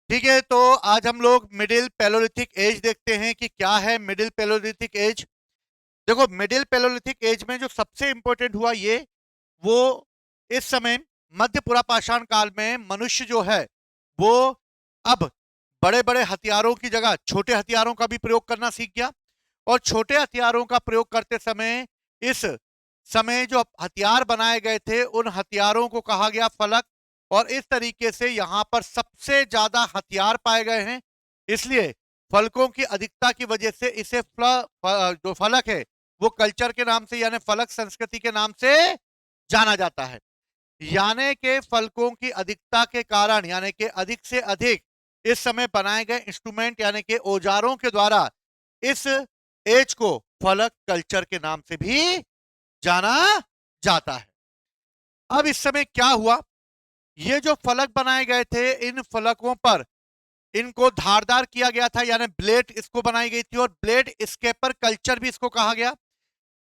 ठीक है, तो आज हम लोग मिडिल पैलोलिथिक एज देखते हैं कि क्या है मिडिल पैलोलिथिक एज। देखो, मिडिल पैलोलिथिक एज में जो सबसे इंपॉर्टेंट हुआ ये वो इस समय मध्य पुरा पाषाण काल में मनुष्य जो है वो अब बड़े बड़े हथियारों की जगह छोटे हथियारों का भी प्रयोग करना सीख गया। और छोटे हथियारों का प्रयोग करते समय इस समय जो हथियार बनाए गए थे उन हथियारों को कहा गया फलक। और इस तरीके से यहां पर सबसे ज्यादा हथियार पाए गए हैं, इसलिए फलकों की अधिकता की वजह से इसे जो फलक है वो कल्चर के नाम से यानी फलक संस्कृति के नाम से जाना जाता है। यानी के फलकों की अधिकता के कारण यानी कि अधिक से अधिक इस समय बनाए गए इंस्ट्रूमेंट यानी कि औजारों के द्वारा इस एज को फलक कल्चर के नाम से भी जाना जाता है। अब इस समय क्या हुआ, ये जो फलक बनाए गए थे इन फलकों पर इनको धारदार किया गया था यानी ब्लेड इसको बनाई गई थी और ब्लेड स्केपर कल्चर भी इसको कहा गया।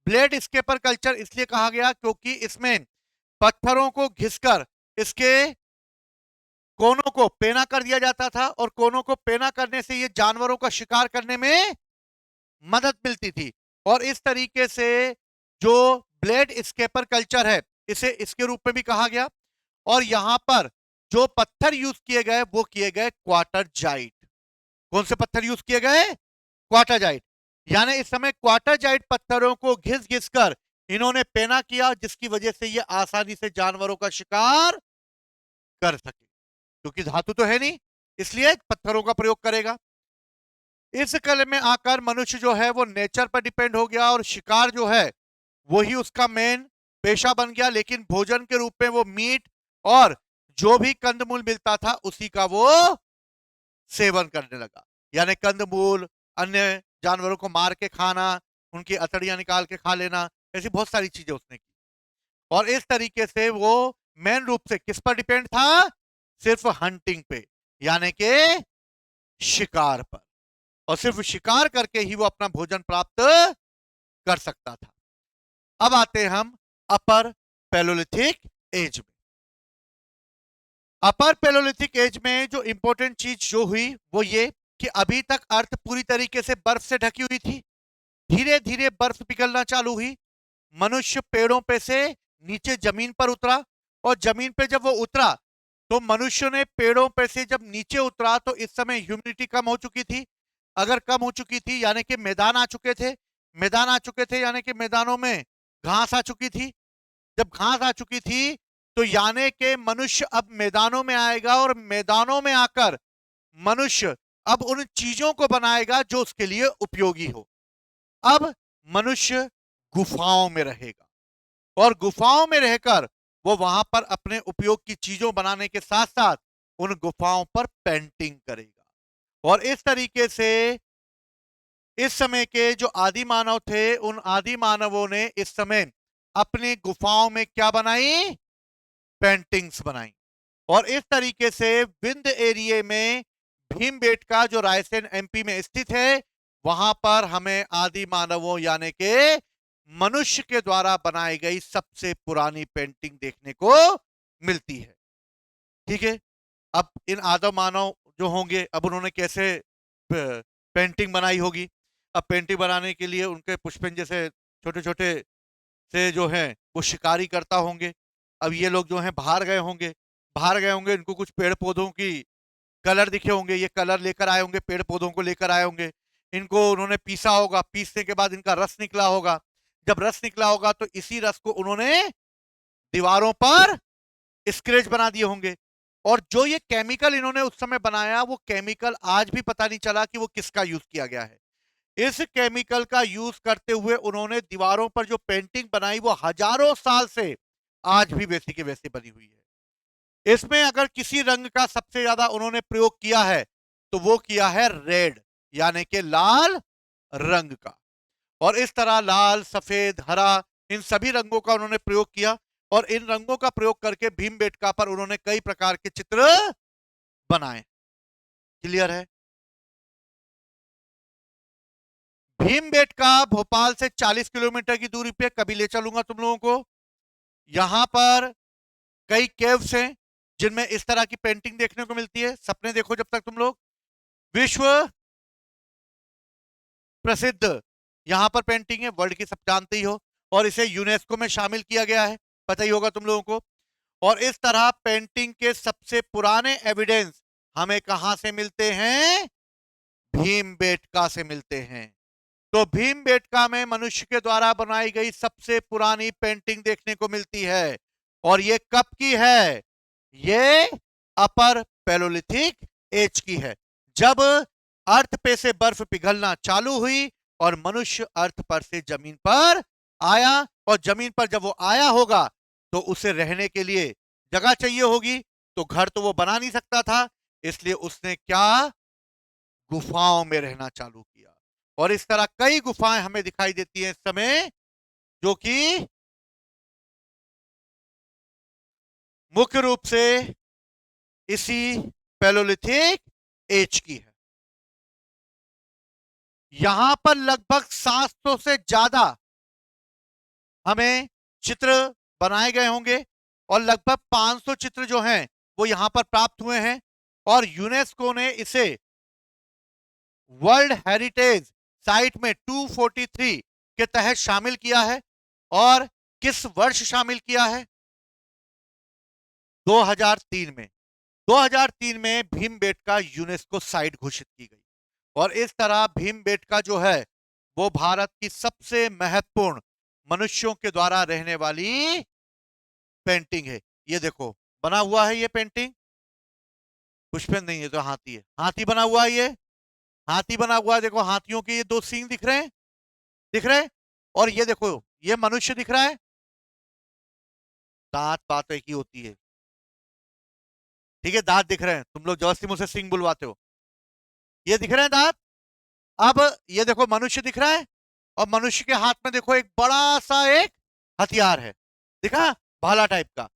ब्लेड स्केपर कल्चर इसलिए कहा गया क्योंकि इसमें पत्थरों को घिसकर इसके कोनों को पेना कर दिया जाता था और कोनों को पेना करने से ये जानवरों का शिकार करने में मदद मिलती थी। और इस तरीके से जो ब्लेड स्केपर कल्चर है इसे इसके रूप में भी कहा गया। और यहां पर जो पत्थर यूज किए गए वो किए गए क्वार्टर जाइट। कौन से पत्थर यूज किए गए? क्वार्टर जाइट। यानी इस समय क्वार्टर जाइट पत्थरों को घिस घिस कर इन्होंने पेना किया जिसकी वजह से ये आसानी से जानवरों का शिकार कर सके, क्योंकि धातु तो है नहीं इसलिए पत्थरों का प्रयोग करेगा। इस कल में आकर मनुष्य जो है वो नेचर पर डिपेंड हो गया और शिकार जो है वही उसका मेन पेशा बन गया, लेकिन भोजन के रूप में वो मीट और जो भी कंदमूल मिलता था उसी का वो सेवन करने लगा। यानी कंदमूल, अन्य जानवरों को मार के खाना, उनकी अतड़ियां निकाल के खा लेना, ऐसी बहुत सारी चीजें उसने की। और इस तरीके से वो मेन रूप से किस पर डिपेंड था? सिर्फ हंटिंग पे यानी के शिकार पर। और सिर्फ शिकार करके ही वो अपना भोजन प्राप्त कर सकता था। अब आते हैं हम अपर पैलोलिथिक एज में। अपर पैलोलिथिक एज में जो इंपॉर्टेंट चीज जो हुई वो ये कि अभी तक अर्थ पूरी तरीके से बर्फ से ढकी हुई थी। धीरे धीरे बर्फ पिघलना चालू हुई। मनुष्य पेड़ों पे से नीचे जमीन पर उतरा और जमीन पे जब वो उतरा तो मनुष्य ने पेड़ों पे से जब नीचे उतरा तो इस समय ह्यूमिडिटी कम हो चुकी थी। अगर कम हो चुकी थी यानी कि मैदान आ चुके थे। मैदान आ चुके थे यानी कि मैदानों में घास आ चुकी थी। जब घास आ चुकी थी तो यानी के मनुष्य अब मैदानों में आएगा और मैदानों में आकर मनुष्य अब उन चीजों को बनाएगा जो उसके लिए उपयोगी हो। अब मनुष्य गुफाओं में रहेगा और गुफाओं में रहकर वो वहां पर अपने उपयोग की चीजों बनाने के साथ साथ उन गुफाओं पर पेंटिंग करेगा। और इस तरीके से इस समय के जो आदि मानव थे उन आदि मानवों ने इस समय अपनी गुफाओं में क्या बनाई? पेंटिंग्स बनाई। और इस तरीके से विंध्य एरिया में भीमबेटका जो रायसेन एमपी में स्थित है वहां पर हमें आदि मानवों यानी के मनुष्य के द्वारा बनाई गई सबसे पुरानी पेंटिंग देखने को मिलती है। ठीक है, अब इन आदम मानव जो होंगे अब उन्होंने कैसे पेंटिंग बनाई होगी। अब पेंटिंग बनाने के लिए उनके पुष्पिन जैसे छोटे छोटे से जो है वो शिकारी करता होंगे। अब ये लोग जो है बाहर गए होंगे, इनको कुछ पेड़ पौधों की कलर दिखे होंगे, ये कलर लेकर आए होंगे, पेड़ पौधों को लेकर आए होंगे। इनको उन्होंने पीसा होगा, पीसने के बाद इनका रस निकला होगा। जब रस निकला होगा तो इसी रस को उन्होंने दीवारों पर स्क्रेच बना दिए होंगे। और जो ये केमिकल इन्होंने उस समय बनाया वो केमिकल आज भी पता नहीं चला कि वो किसका यूज किया गया है। इस केमिकल का यूज करते हुए उन्होंने दीवारों पर जो पेंटिंग बनाई वो हजारों साल से आज भी वैसी के वैसी बनी हुई है। इसमें अगर किसी रंग का सबसे ज्यादा उन्होंने प्रयोग किया है तो वो किया है रेड यानी कि लाल रंग का। और इस तरह लाल, सफेद, हरा इन सभी रंगों का उन्होंने प्रयोग किया। और इन रंगों का प्रयोग करके भीमबेटका पर उन्होंने कई प्रकार के चित्र बनाए। क्लियर है? भीमबेटका भोपाल से 40 किलोमीटर की दूरी पे कभी ले चलूंगा तुम लोगों को। यहां पर कई केव्स हैं जिनमें इस तरह की पेंटिंग देखने को मिलती है। सपने देखो जब तक तुम लोग। विश्व प्रसिद्ध यहां पर पेंटिंग है, वर्ल्ड की, सब जानते ही हो, और इसे यूनेस्को में शामिल किया गया है, पता ही होगा तुम लोगों को। और इस तरह पेंटिंग के सबसे पुराने एविडेंस हमें कहां से मिलते हैं? भीमबेटका से मिलते हैं। तो भीमबेटका में मनुष्य के द्वारा बनाई गई सबसे पुरानी पेंटिंग देखने को मिलती है। और ये कब की है? ये अपर पैलोलिथिक एज की है, जब अर्थ पे से बर्फ पिघलना चालू हुई और मनुष्य अर्थ पर से जमीन पर आया। और जमीन पर जब वो आया होगा तो उसे रहने के लिए जगह चाहिए होगी, तो घर तो वो बना नहीं सकता था, इसलिए उसने क्या? गुफाओं में रहना चालू किया। और इस तरह कई गुफाएं हमें दिखाई देती हैं इस समय, जो कि मुख्य रूप से इसी पैलोलिथिक एज की है। यहां पर लगभग 700 से ज्यादा हमें चित्र बनाए गए होंगे, और लगभग 500 चित्र जो हैं वो यहां पर प्राप्त हुए हैं। और यूनेस्को ने इसे वर्ल्ड हेरिटेज साइट में 243 के तहत शामिल किया है। और किस वर्ष शामिल किया है? 2003 में। 2003 में भीमबेटका यूनेस्को साइट घोषित की गई। और इस तरह भीमबेटका जो है वो भारत की सबसे महत्वपूर्ण मनुष्यों के द्वारा रहने वाली पेंटिंग है। ये देखो बना हुआ है ये पेंटिंग। पुष्पन नहीं है तो हाथी है, हाथी बना हुआ है ये, हाथी बना हुआ है। देखो हाथियों के ये दो सींग दिख रहे हैं, दिख रहे हैं। और ये देखो ये मनुष्य दिख रहा है, दांत बात एक ही होती है, ठीक है, दांत दिख रहे हैं। तुम लोग जबरदस्ती मुझसे सिंह बुलवाते हो। ये दिख रहे हैं दांत। अब ये देखो मनुष्य दिख रहा है, और मनुष्य के हाथ में देखो एक बड़ा सा एक हथियार है, दिखा, भाला टाइप का।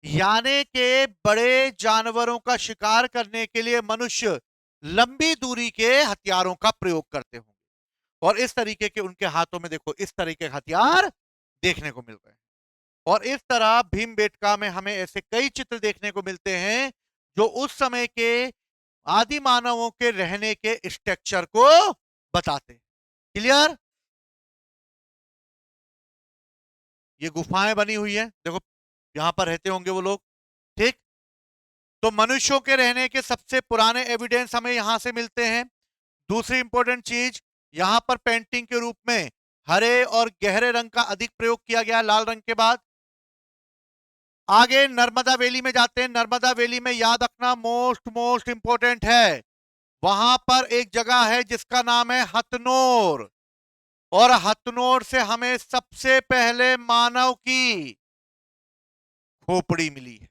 यानी के बड़े जानवरों का शिकार करने के लिए मनुष्य लंबी दूरी के हथियारों का प्रयोग करते होंगे। और इस तरीके के उनके हाथों में देखो इस तरीके के हथियार देखने को मिल रहे हैं। और इस तरह भीमबेटका में हमें ऐसे कई चित्र देखने को मिलते हैं जो उस समय के आदि मानवों के रहने के स्ट्रक्चर को बताते हैं। क्लियर? ये गुफाएं बनी हुई है, देखो यहां पर रहते होंगे वो लोग, ठीक। तो मनुष्यों के रहने के सबसे पुराने एविडेंस हमें यहां से मिलते हैं। दूसरी इंपॉर्टेंट चीज, यहां पर पेंटिंग के रूप में हरे और गहरे रंग का अधिक प्रयोग किया गया लाल रंग के बाद। आगे नर्मदा वैली में जाते हैं। नर्मदा वैली में याद रखना मोस्ट मोस्ट इंपॉर्टेंट है, वहां पर एक जगह है जिसका नाम है हथनोर। और हथनोर से हमें सबसे पहले मानव की खोपड़ी मिली है।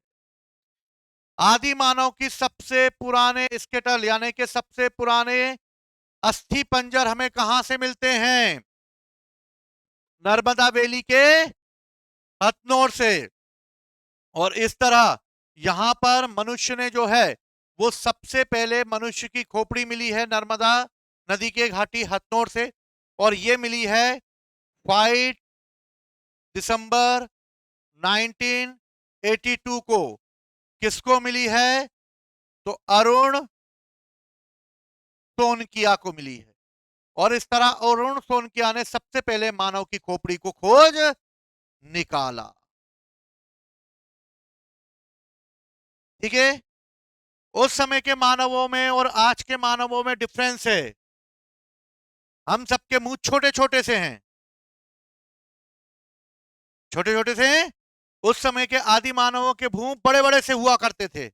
आदि मानव की सबसे पुराने स्केटल यानी कि सबसे पुराने अस्थि पंजर हमें कहां से मिलते हैं? नर्मदा वैली के हथनोर से। और इस तरह यहां पर मनुष्य ने जो है वो सबसे पहले मनुष्य की खोपड़ी मिली है नर्मदा नदी के घाटी हथनोर से। और ये मिली है 5 दिसंबर 1982 को। किसको मिली है? तो अरुण सोनकिया को मिली है। और इस तरह अरुण सोनकिया ने सबसे पहले मानव की खोपड़ी को खोज निकाला। ठीक है। उस समय के मानवों में और आज के मानवों में डिफरेंस है। हम सबके मुंह छोटे छोटे से हैं, छोटे छोटे से हैं। उस समय के आदि मानवों के मुंह बड़े बड़े से हुआ करते थे,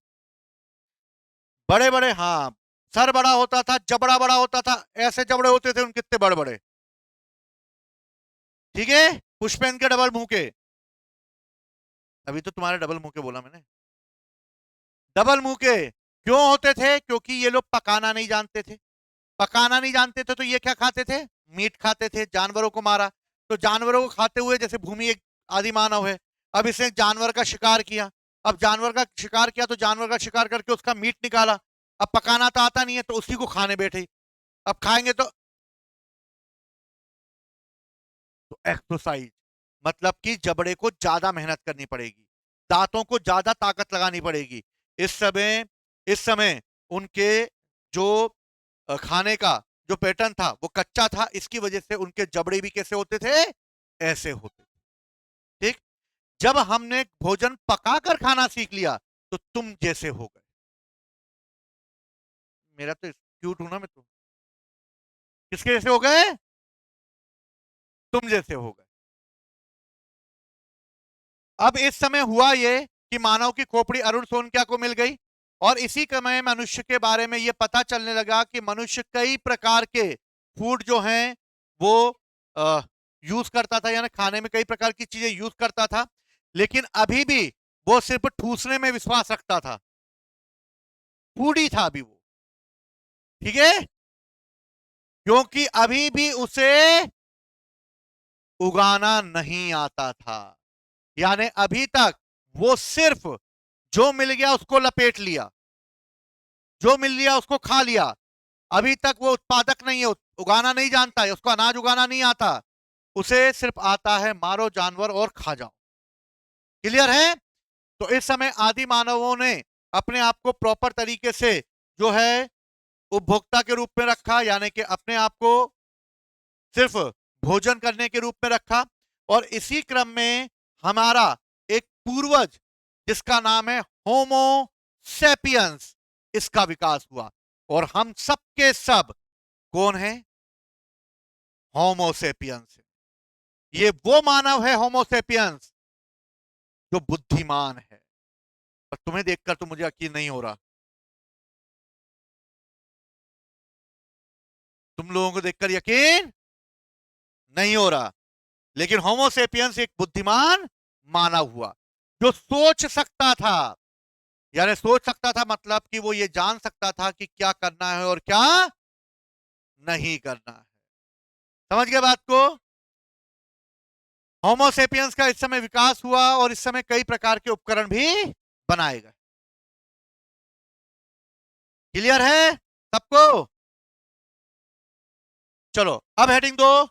बड़े बड़े, हाँ। सर बड़ा होता था, जबड़ा बड़ा होता था, ऐसे जबड़े होते थे उनके, कितने बड़े बड़े, ठीक है। पुष्पेन के डबल मुंह के। अभी तो तुम्हारे डबल मुंह के बोला मैंने, डबल मुंह के क्यों होते थे? क्योंकि ये लोग पकाना नहीं जानते थे। पकाना नहीं जानते थे तो ये क्या खाते थे? मीट खाते थे, जानवरों को मारा। तो जानवरों को खाते हुए, जैसे भूमि एक आदि मानव है, अब इसने जानवर का शिकार किया। अब जानवर का शिकार किया तो जानवर का शिकार करके उसका मीट निकाला। अब पकाना तो आता नहीं है तो उसी को खाने बैठे। अब खाएंगे तो एक्सरसाइज, मतलब कि जबड़े को ज्यादा मेहनत करनी पड़ेगी, दांतों को ज्यादा ताकत लगानी पड़ेगी। इस समय उनके जो खाने का जो पैटर्न था वो कच्चा था, इसकी वजह से उनके जबड़े भी कैसे होते थे, ऐसे होते थे। ठीक। जब हमने भोजन पकाकर खाना सीख लिया तो तुम जैसे हो गए। मेरा तो क्यूट हूं ना मैं, तुम किसके जैसे हो गए, तुम जैसे हो गए। अब इस समय हुआ ये कि मानव की खोपड़ी अरुण सोनकिया को मिल गई और इसी समय मनुष्य के बारे में ये पता चलने लगा कि मनुष्य कई प्रकार के फूड जो हैं वो यूज करता था, यानी खाने में कई प्रकार की चीजें यूज करता था, लेकिन अभी भी वो सिर्फ ठूसने में विश्वास रखता था, फूडी था अभी वो। ठीक है, क्योंकि अभी भी उसे उगाना नहीं आता था, यानी अभी तक वो सिर्फ जो मिल गया उसको लपेट लिया, जो मिल लिया उसको खा लिया। अभी तक वो उत्पादक नहीं है, उगाना नहीं जानता है, उसको अनाज उगाना नहीं आता, उसे सिर्फ आता है मारो जानवर और खा जाओ। क्लियर है? तो इस समय आदि मानवों ने अपने आप को प्रॉपर तरीके से जो है उपभोक्ता के रूप में रखा, यानी कि अपने आप को सिर्फ भोजन करने के रूप में रखा, और इसी क्रम में हमारा एक पूर्वज जिसका नाम है होमो सेपियंस, इसका विकास हुआ। और हम सब के सब कौन है, होमो सेपियंस। ये वो मानव है होमो सेपियंस जो बुद्धिमान है। और तुम्हें देखकर तो मुझे यकीन नहीं हो रहा, तुम लोगों को देखकर यकीन नहीं हो रहा, लेकिन होमो सेपियंस एक बुद्धिमान मानव हुआ जो सोच सकता था, यानी सोच सकता था मतलब कि वो ये जान सकता था कि क्या करना है और क्या नहीं करना है। समझ गए बात को? होमोसेपियंस का इस समय विकास हुआ और इस समय कई प्रकार के उपकरण भी बनाए गए। क्लियर है सबको? चलो अब हेडिंग दो,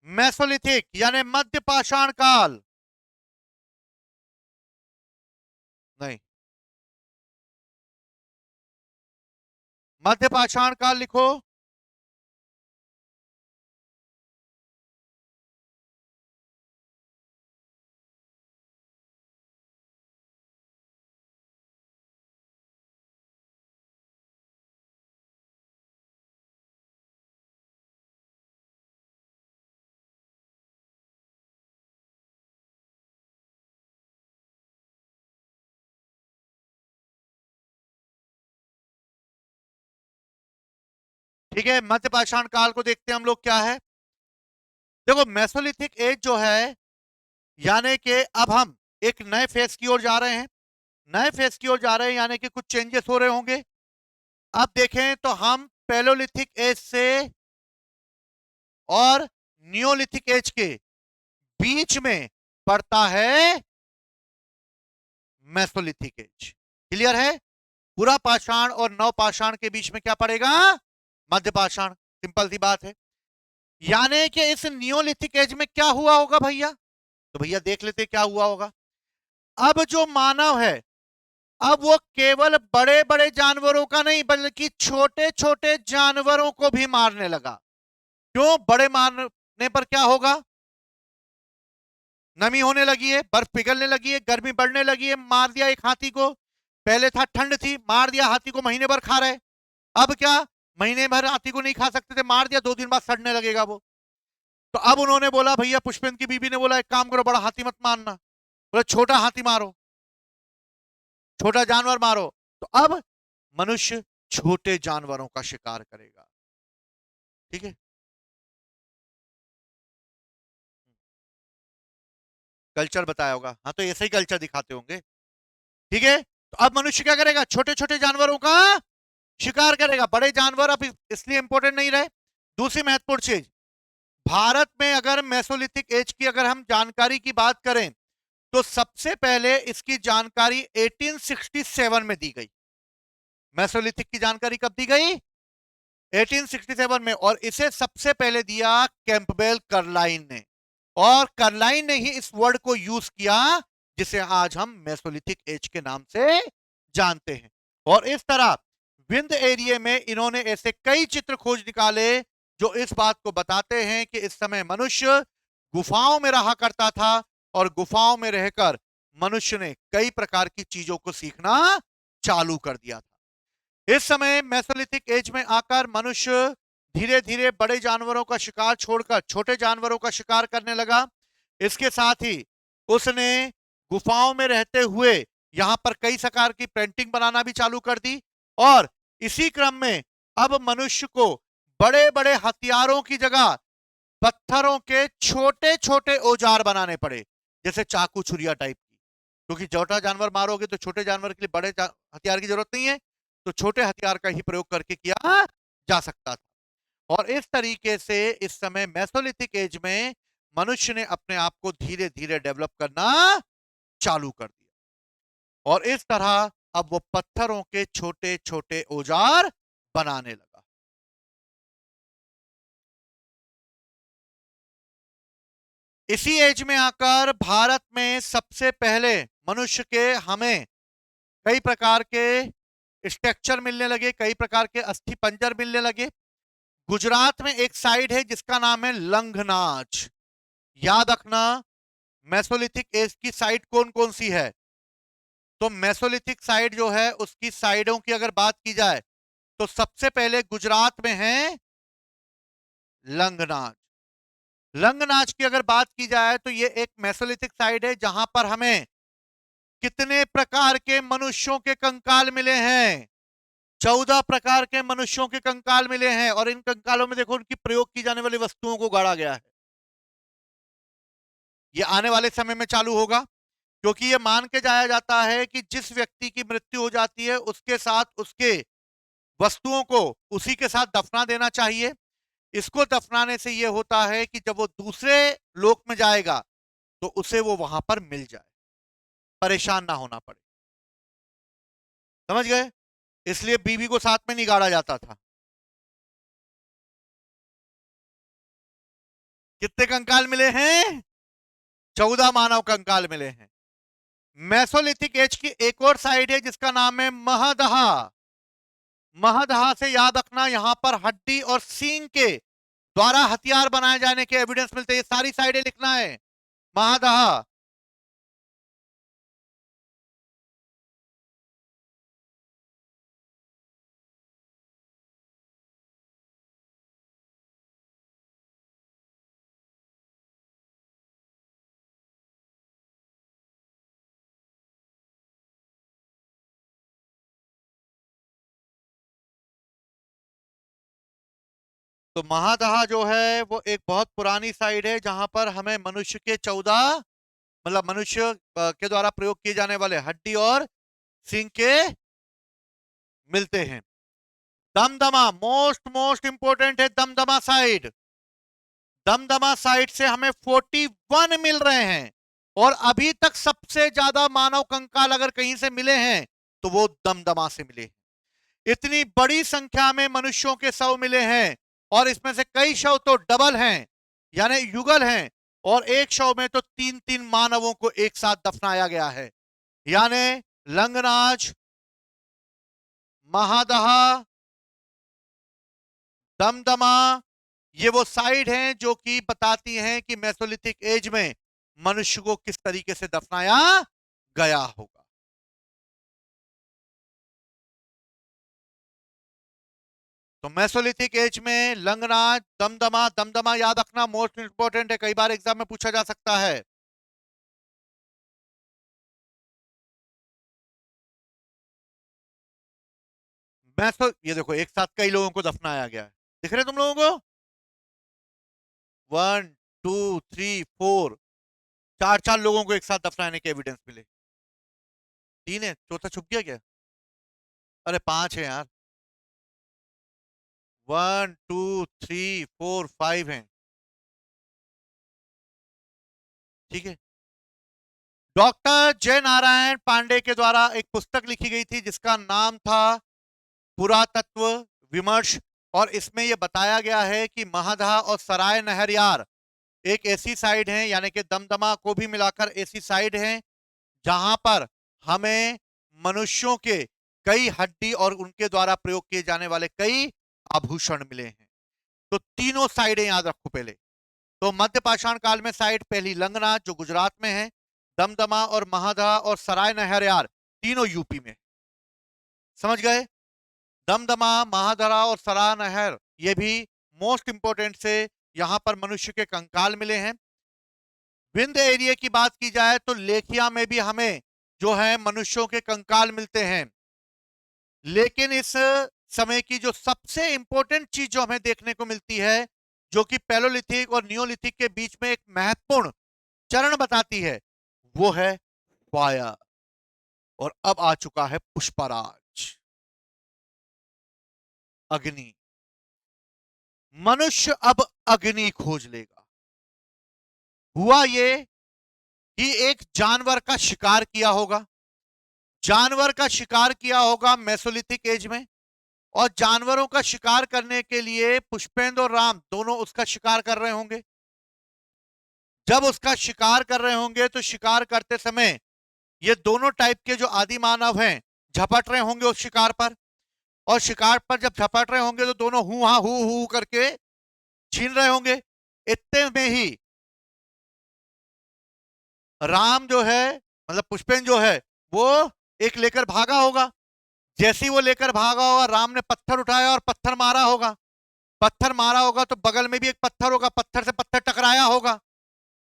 मेसोलिथिक यानी मध्य पाषाण काल। नहीं, मध्य पाषाण काल लिखो। ठीक है, मध्य पाषाण काल को देखते हैं हम लोग क्या है। देखो मेसोलिथिक एज जो है, यानी कि अब हम एक नए फेज की ओर जा रहे हैं, नए फेज की ओर जा रहे हैं, यानी कि कुछ चेंजेस हो रहे होंगे। अब देखें तो हम पैलोलिथिक एज से और नियोलिथिक एज के बीच में पड़ता है मेसोलिथिक एज। क्लियर है? पूरा पाषाण और नव पाषाण के बीच में क्या पड़ेगा, मध्य पाषाण। सिंपल सी बात है। यानी कि इस नियोलिथिक एज में क्या हुआ होगा भैया, तो भैया देख लेते क्या हुआ होगा। अब जो मानव है, अब वो केवल बड़े बड़े जानवरों का नहीं बल्कि छोटे छोटे जानवरों को भी मारने लगा। क्यों? बड़े मारने पर क्या होगा, नमी होने लगी है, बर्फ पिघलने लगी है, गर्मी बढ़ने लगी है। मार दिया एक हाथी को, पहले था ठंड थी, मार दिया हाथी को, महीने भर खा रहे। अब क्या, महीने भर हाथी को नहीं खा सकते थे, मार दिया, 2 दिन बाद सड़ने लगेगा वो। तो अब उन्होंने बोला, भैया पुष्पेंद्र की बीबी ने बोला एक काम करो, बड़ा हाथी मत मारना, बोला छोटा हाथी मारो, छोटा जानवर मारो। तो अब मनुष्य छोटे जानवरों का शिकार करेगा। ठीक है, कल्चर बताया होगा, हाँ तो ऐसे ही कल्चर दिखाते होंगे। ठीक है, तो अब मनुष्य क्या करेगा, छोटे छोटे जानवरों का शिकार करेगा, बड़े जानवर अब इसलिए इंपॉर्टेंट नहीं रहे। दूसरी महत्वपूर्ण चीज, भारत में अगर मेसोलिथिक एज की अगर हम जानकारी की बात करें तो सबसे पहले इसकी जानकारी 1867 में दी गई। मेसोलिथिक की जानकारी कब दी गई, 1867 में, और इसे सबसे पहले दिया कैंपबेल कर्लाइन ने, और कर्लाइन ने ही इस वर्ड को यूज किया जिसे आज हम मेसोलिथिक एज के नाम से जानते हैं। और इस तरह विंध्य एरिया में इन्होंने ऐसे कई चित्र खोज निकाले जो इस बात को बताते हैं कि इस समय मनुष्य गुफाओं में रहा करता था और गुफाओं में रहकर मनुष्य ने कई प्रकार की चीजों को सीखना चालू कर दिया था। इस समय मेसोलिथिक एज में आकर मनुष्य धीरे धीरे बड़े जानवरों का शिकार छोड़कर छोटे जानवरों का शिकार करने लगा। इसके साथ ही उसने गुफाओं में रहते हुए यहां पर कई प्रकार की पेंटिंग बनाना भी चालू कर दी और इसी क्रम में अब मनुष्य को बड़े बड़े हथियारों की जगह पत्थरों के छोटे छोटे औजार बनाने पड़े, जैसे चाकू छुरिया टाइप की, क्योंकि छोटा जानवर मारोगे तो छोटे जानवर के लिए बड़े हथियार की जरूरत नहीं है, तो छोटे हथियार का ही प्रयोग करके किया जा सकता था। और इस तरीके से इस समय मेसोलिथिक एज में मनुष्य ने अपने आप को धीरे धीरे डेवलप करना चालू कर दिया और इस तरह अब वो पत्थरों के छोटे छोटे औजार बनाने लगा। इसी एज में आकर भारत में सबसे पहले मनुष्य के हमें कई प्रकार के स्ट्रक्चर मिलने लगे, कई प्रकार के अस्थि पंजर मिलने लगे। गुजरात में एक साइड है जिसका नाम है लंघनाच। याद रखना मेसोलिथिक एज की साइड कौन कौन सी है, तो मेसोलिथिक साइड जो है उसकी साइडों की अगर बात की जाए तो सबसे पहले गुजरात में है लंघनाच। लंघनाच की अगर बात की जाए तो ये एक मेसोलिथिक साइड है जहां पर हमें कितने प्रकार के मनुष्यों के कंकाल मिले हैं, 14 प्रकार के मनुष्यों के कंकाल मिले हैं और इन कंकालों में देखो उनकी प्रयोग की जाने वाली वस्तुओं को गाड़ा गया है। ये आने वाले समय में चालू होगा क्योंकि ये मान के जाया जाता है कि जिस व्यक्ति की मृत्यु हो जाती है उसके साथ उसके वस्तुओं को उसी के साथ दफना देना चाहिए। इसको दफनाने से यह होता है कि जब वो दूसरे लोक में जाएगा तो उसे वो वहां पर मिल जाए, परेशान ना होना पड़े। समझ गए? इसलिए बीवी को साथ में नहीं गाड़ा जाता था। कितने कंकाल मिले हैं? 14 मानव कंकाल मिले हैं। मेसोलिथिक एज की एक और साइड है जिसका नाम है महदहा। महदहा से याद रखना यहां पर हड्डी और सींग के द्वारा हथियार बनाए जाने के एविडेंस मिलते हैं। सारी साइडें लिखना है। महदहा तो महादहा जो है वो एक बहुत पुरानी साइड है जहां पर हमें मनुष्य के 14 मतलब मनुष्य के द्वारा प्रयोग किए जाने वाले हड्डी और सींग के मिलते हैं। दमदमा मोस्ट मोस्ट इंपोर्टेंट है। दमदमा साइड, दमदमा साइड से हमें 41 मिल रहे हैं और अभी तक सबसे ज्यादा मानव कंकाल अगर कहीं से मिले हैं तो वो दमदमा से मिले। इतनी बड़ी संख्या में मनुष्यों के शव मिले हैं और इसमें से कई शव तो डबल हैं यानी युगल हैं और एक शव में तो 3-3 मानवों को एक साथ दफनाया गया है। यानी लंगनाच, महादहा, दमदमा ये वो साइड हैं जो कि बताती हैं कि मेसोलिथिक एज में मनुष्य को किस तरीके से दफनाया गया होगा। तो मेसोलिथिक एज में लंगनाच, दमदमा, दमदमा याद रखना मोस्ट इंपोर्टेंट है, कई बार एग्जाम में पूछा जा सकता है। ये देखो एक साथ कई लोगों को दफनाया गया है, दिख रहे तुम लोगों को? 1 2 3 4 चार चार लोगों को एक साथ दफनाने के एविडेंस मिले। 3 है, चौथा छुप गया क्या? अरे 5 है यार। 1 2 3 4 5 हैं। ठीक है। डॉक्टर जय नारायण पांडे के द्वारा एक पुस्तक लिखी गई थी जिसका नाम था पुरातत्व विमर्श और इसमें यह बताया गया है कि महादहा और सराय नहरयार एक ऐसी साइड है यानी कि दमदमा को भी मिलाकर ऐसी साइड है जहां पर हमें मनुष्यों के कई हड्डी और उनके द्वारा प्रयोग किए जाने वाले कई आभूषण मिले हैं। तो तीनों साइडें याद रखो पहले। तो मध्य पाषाण काल में साइड पहली लंगनाथ जो गुजरात में है, दमदमा और महादहा और सराय नहरयार तीनों यूपी में। समझ गए? दमदमा, महादरा और सराय नहर ये भी मोस्ट इंपोर्टेंट से यहां पर मनुष्य के कंकाल मिले हैं। विंध्य एरिया की बात की जाए तो लेखिया में भी हमें जो है मनुष्यों के कंकाल मिलते हैं। लेकिन इस समय की जो सबसे इंपॉर्टेंट चीज जो हमें देखने को मिलती है, जो कि पैलोलिथिक और नियोलिथिक के बीच में एक महत्वपूर्ण चरण बताती है, वो है फायर। और अब आ चुका है पुष्पराज, अग्नि। मनुष्य अब अग्नि खोज लेगा। हुआ ये कि एक जानवर का शिकार किया होगा, जानवर का शिकार किया होगा मेसोलिथिक एज में, और जानवरों का शिकार करने के लिए पुष्पेंद्र और राम दोनों उसका शिकार कर रहे होंगे। जब उसका शिकार कर रहे होंगे तो शिकार करते समय ये दोनों टाइप के जो आदि मानव हैं झपट रहे होंगे उस शिकार पर, और शिकार पर जब झपट रहे होंगे तो दोनों हु हा हु करके छीन रहे होंगे। इतने में ही राम जो है, मतलब पुष्पेंद्र जो है, वो एक लेकर भागा होगा। जैसे ही वो लेकर भागा होगा, राम ने पत्थर उठाया और पत्थर मारा होगा। पत्थर मारा होगा तो बगल में भी एक पत्थर होगा, पत्थर से पत्थर टकराया होगा।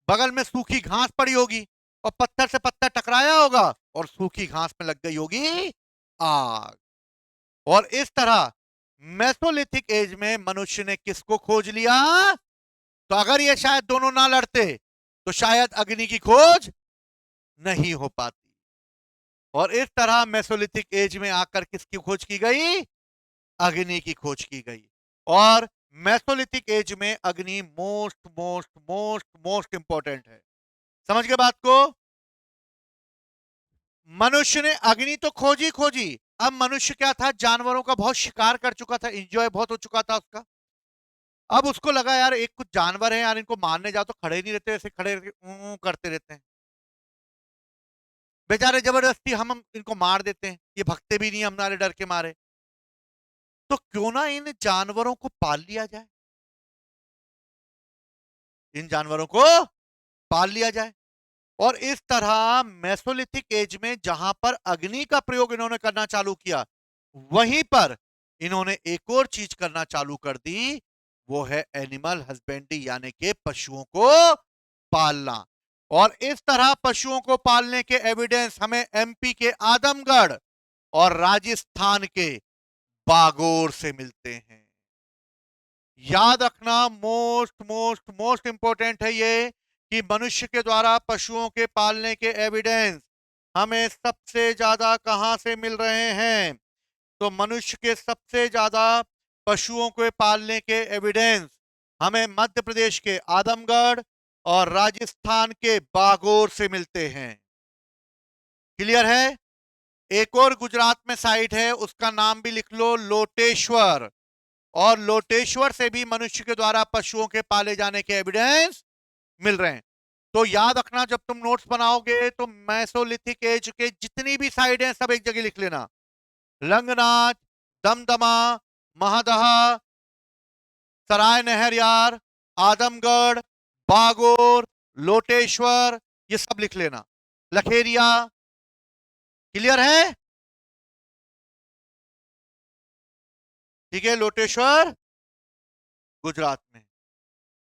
बगल में सूखी घास पड़ी होगी और पत्थर से पत्थर टकराया होगा और सूखी घास में लग गई होगी आग। और इस तरह मेसोलिथिक एज में मनुष्य ने किसको खोज लिया? तो अगर ये शायद दोनों ना लड़ते तो शायद अग्नि की खोज नहीं हो पाती। और इस तरह मेसोलिथिक एज में आकर किसकी खोज की गई? अग्नि की खोज की गई। और मेसोलिथिक एज में अग्नि most most most most important है। समझ गए बात को? मनुष्य ने अग्नि तो खोजी खोजी, अब मनुष्य क्या था, जानवरों का बहुत शिकार कर चुका था, एंजॉय बहुत हो चुका था उसका। अब उसको लगा यार एक कुछ जानवर है यार, इनको मारने जाओ तो खड़े नहीं रहते, ऐसे खड़े करते रहते हैं बेचारे, जबरदस्ती हम इनको मार देते हैं, ये भगते भी नहीं हमारे डर के मारे। तो क्यों ना इन जानवरों को पाल लिया जाए, इन जानवरों को पाल लिया जाए। और इस तरह मेसोलिथिक एज में जहां पर अग्नि का प्रयोग इन्होंने करना चालू किया, वहीं पर इन्होंने एक और चीज करना चालू कर दी, वो है एनिमल हस्बेंड्री, यानी कि पशुओं को पालना। और इस तरह पशुओं को पालने के एविडेंस हमें एमपी के आदमगढ़ और राजस्थान के बागोर से मिलते हैं। याद रखना, मोस्ट मोस्ट मोस्ट इंपॉर्टेंट है ये, कि मनुष्य के द्वारा पशुओं के पालने के एविडेंस हमें सबसे ज्यादा कहां से मिल रहे हैं? तो मनुष्य के सबसे ज्यादा पशुओं के पालने के एविडेंस हमें मध्य प्रदेश के आदमगढ़ और राजस्थान के बागोर से मिलते हैं। क्लियर है? एक और गुजरात में साइट है, उसका नाम भी लिख लो, लोटेश्वर। और लोटेश्वर से भी मनुष्य के द्वारा पशुओं के पाले जाने के एविडेंस मिल रहे हैं। तो याद रखना, जब तुम नोट्स बनाओगे तो मेसोलिथिक एज के जितनी भी साइड हैं सब एक जगह लिख लेना। लंगनाथ, दमदमा, महादहा, सराय नहरयार, आदमगढ़, बागोर, लोटेश्वर, ये सब लिख लेना। लखेरिया। क्लियर है? ठीक है, लोटेश्वर गुजरात में।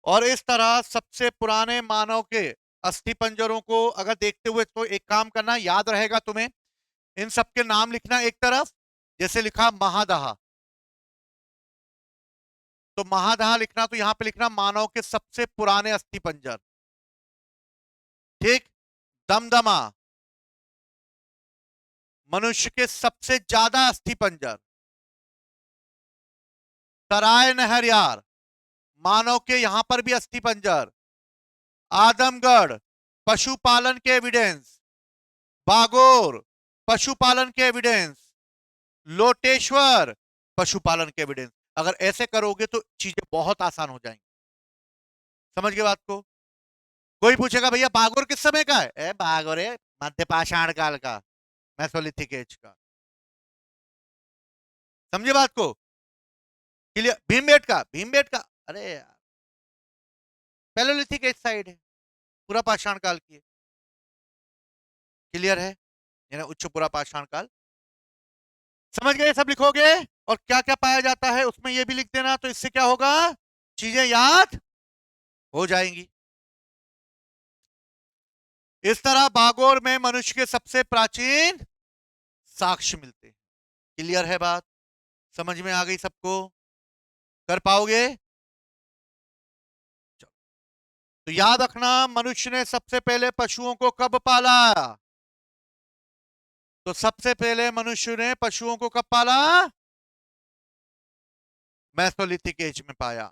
और इस तरह सबसे पुराने मानव के अस्थि पंजरों को अगर देखते हुए, तो एक काम करना, याद रहेगा तुम्हें, इन सबके नाम लिखना एक तरफ, जैसे लिखा महादहा, तो महादहा लिखना, तो यहां पे लिखना मानव के सबसे पुराने अस्थि पंजर। ठीक। दमदमा, मनुष्य के सबसे ज्यादा अस्थि पंजर। सराय नहरयार, मानव के यहां पर भी अस्थि पंजर। आदमगढ़, पशुपालन के एविडेंस। बागोर, पशुपालन के एविडेंस। लोटेश्वर, पशुपालन के एविडेंस। अगर ऐसे करोगे तो चीजें बहुत आसान हो जाएंगी। समझ गए बात को? कोई पूछेगा भैया बागोर किस समय का है? बागोर है मध्य पाषाण काल का, मेसोलिथिक एज का। समझे बात को? क्लियर? भीमबेटका अरे यार पैलोलिथिक एज साइड है, पूरा पाषाण काल की है। क्लियर है? यानी उच्च पूरा पाषाण काल। समझ गए? सब लिखोगे और क्या क्या पाया जाता है उसमें ये भी लिख देना, तो इससे क्या होगा, चीजें याद हो जाएंगी। इस तरह बागोर में मनुष्य के सबसे प्राचीन साक्ष्य मिलते हैं। क्लियर है बात? समझ में आ गई सबको? कर पाओगे? चलो। तो याद रखना, मनुष्य ने सबसे पहले पशुओं को कब पाला? तो सबसे पहले मनुष्य ने पशुओं को कब पाला? मेसोलिथिक एज में पाया।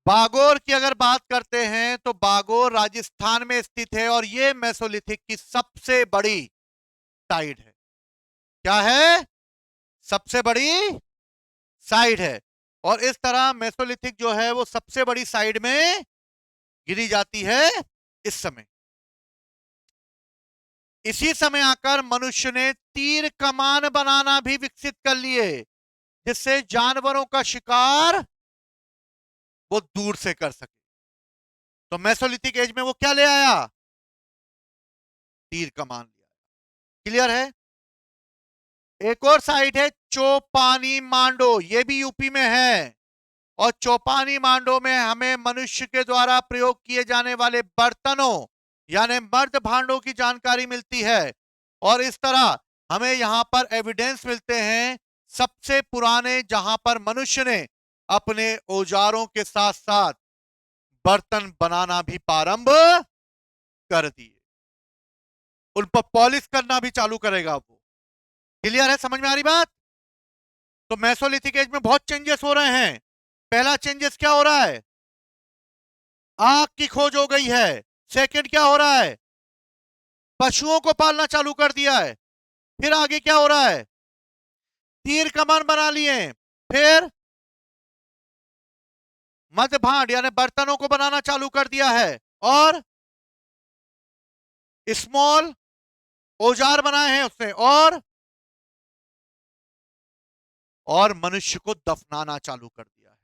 बागोर की अगर बात करते हैं तो बागोर राजस्थान में स्थित है और यह मेसोलिथिक की सबसे बड़ी साइट है। क्या है? सबसे बड़ी साइट है। और इस तरह मेसोलिथिक जो है वो सबसे बड़ी साइड में गिरी जाती है इस समय। इसी समय आकर मनुष्य ने तीर कमान बनाना भी विकसित कर लिए, जिससे जानवरों का शिकार वो दूर से कर सके। तो मेसोलिथिक एज में वो क्या ले आया? तीर कमान लिया। क्लियर है? एक और साइट है चौपानी मांडो, ये भी यूपी में है। और चौपानी मांडो में हमें मनुष्य के द्वारा प्रयोग किए जाने वाले बर्तनों यानी मर्द भांडों की जानकारी मिलती है। और इस तरह हमें यहां पर एविडेंस मिलते हैं सबसे पुराने, जहां पर मनुष्य ने अपने औजारों के साथ साथ बर्तन बनाना भी प्रारंभ कर दिए। उन पर पॉलिश करना भी चालू करेगा वो। क्लियर है? समझ में आ रही बात? तो मेसोलिथिक एज में बहुत चेंजेस हो रहे हैं। पहला चेंजेस क्या हो रहा है? आग की खोज हो गई है। सेकंड क्या हो रहा है? पशुओं को पालना चालू कर दिया है। फिर आगे क्या हो रहा है? तीर कमान बना लिए। फिर मध्य भांड यानी बर्तनों को बनाना चालू कर दिया है। और स्मॉल औजार बनाए हैं उसने। और मनुष्य को दफनाना चालू कर दिया है।